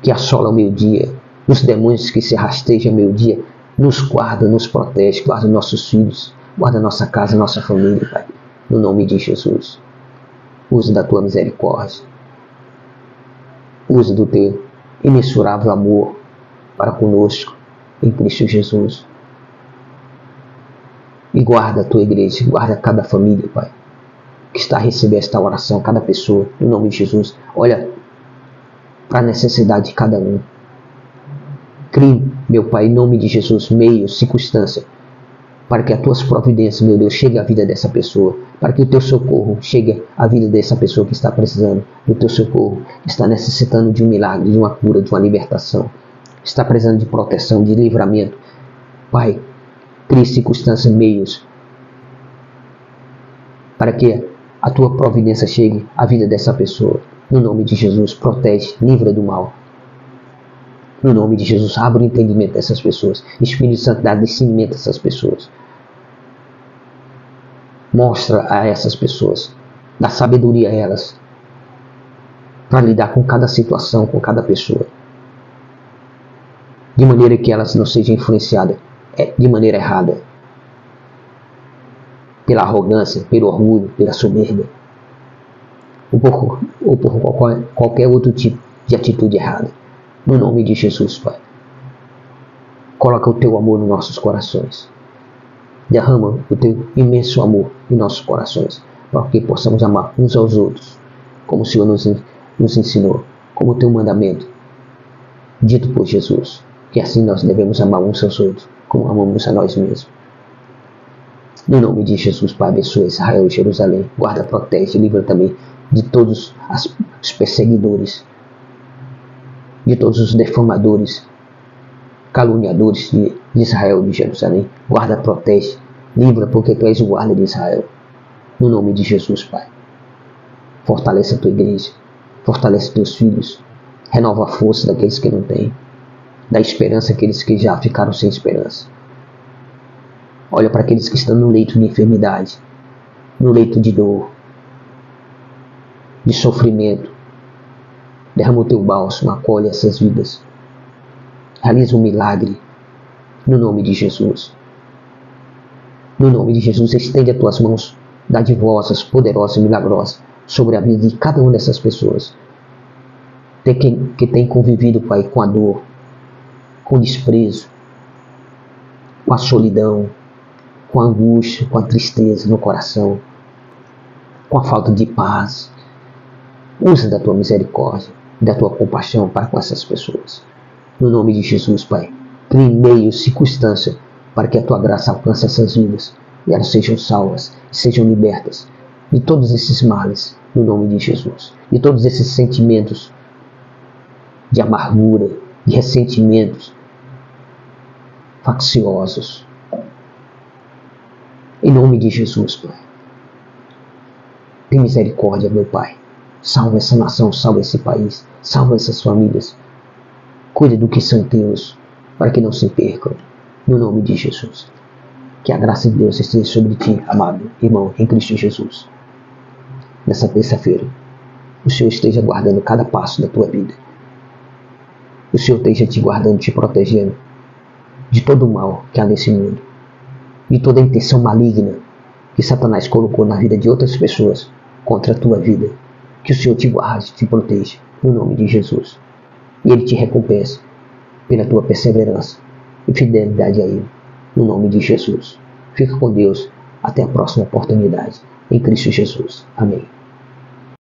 que assola o meio-dia, dos demônios que se rastejam ao meio-dia. Nos guarda, nos protege, guarda nossos filhos, guarda nossa casa, nossa família, Pai, no nome de Jesus. Usa da tua misericórdia, usa do teu imensurável amor para conosco em Cristo Jesus. E guarda a tua igreja, guarda cada família, Pai, que está a receber esta oração, cada pessoa, no nome de Jesus. Olha para a necessidade de cada um. Crie, meu Pai, em nome de Jesus, meios, circunstâncias, para que as tuas providências, meu Deus, chegue à vida dessa pessoa, para que o teu socorro chegue à vida dessa pessoa que está precisando do teu socorro, que está necessitando de um milagre, de uma cura, de uma libertação, está precisando de proteção, de livramento. Pai, crie circunstâncias, meios, para que a tua providência chegue à vida dessa pessoa. No nome de Jesus, protege, livra do mal. No nome de Jesus, abre o entendimento dessas pessoas. Espírito Santo, dá discernimento a essas pessoas. Mostra a essas pessoas, dá sabedoria a elas, para lidar com cada situação, com cada pessoa, de maneira que elas não sejam influenciadas de maneira errada, pela arrogância, pelo orgulho, pela soberba, ou por qualquer outro tipo de atitude errada. No nome de Jesus, Pai, coloca o teu amor nos nossos corações. Derrama o teu imenso amor em nossos corações, para que possamos amar uns aos outros, como o Senhor nos ensinou, como o teu mandamento, dito por Jesus, que assim nós devemos amar uns aos outros, como amamos a nós mesmos. No nome de Jesus, Pai, abençoa Israel e Jerusalém, guarda, protege, livra também de todos os perseguidores, de todos os defamadores, caluniadores de Israel e de Jerusalém. Guarda, protege, livra, porque tu és o guarda de Israel. No nome de Jesus, Pai. Fortalece a tua igreja, fortalece teus filhos, renova a força daqueles que não têm, dá esperança àqueles que já ficaram sem esperança. Olha para aqueles que estão no leito de enfermidade, no leito de dor, de sofrimento, Derrama o teu bálsamo, acolhe essas vidas. Realiza um milagre no nome de Jesus. No nome de Jesus, estende as tuas mãos dadivosas, poderosas e milagrosas sobre a vida de cada uma dessas pessoas que tem convivido, Pai, com a dor, com o desprezo, com a solidão, com a angústia, com a tristeza no coração, com a falta de paz. Usa da tua misericórdia, da tua compaixão para com essas pessoas. No nome de Jesus, Pai, crie meio, circunstância, para que a tua graça alcance essas vidas e elas sejam salvas, sejam libertas de todos esses males, no nome de Jesus. De todos esses sentimentos de amargura, de ressentimentos facciosos. Em nome de Jesus, Pai. Tem misericórdia, meu Pai. Salva essa nação, salva esse país, salva essas famílias. Cuide do que são teus, para que não se percam. No nome de Jesus. Que a graça de Deus esteja sobre ti, amado irmão, em Cristo Jesus. Nessa terça-feira, o Senhor esteja guardando cada passo da tua vida. O Senhor esteja te guardando, te protegendo de todo o mal que há nesse mundo, de toda a intenção maligna que Satanás colocou na vida de outras pessoas contra a tua vida. Que o Senhor te guarde, te proteja, no nome de Jesus. E Ele te recompense pela tua perseverança e fidelidade a Ele, no nome de Jesus. Fica com Deus, até a próxima oportunidade, em Cristo Jesus. Amém.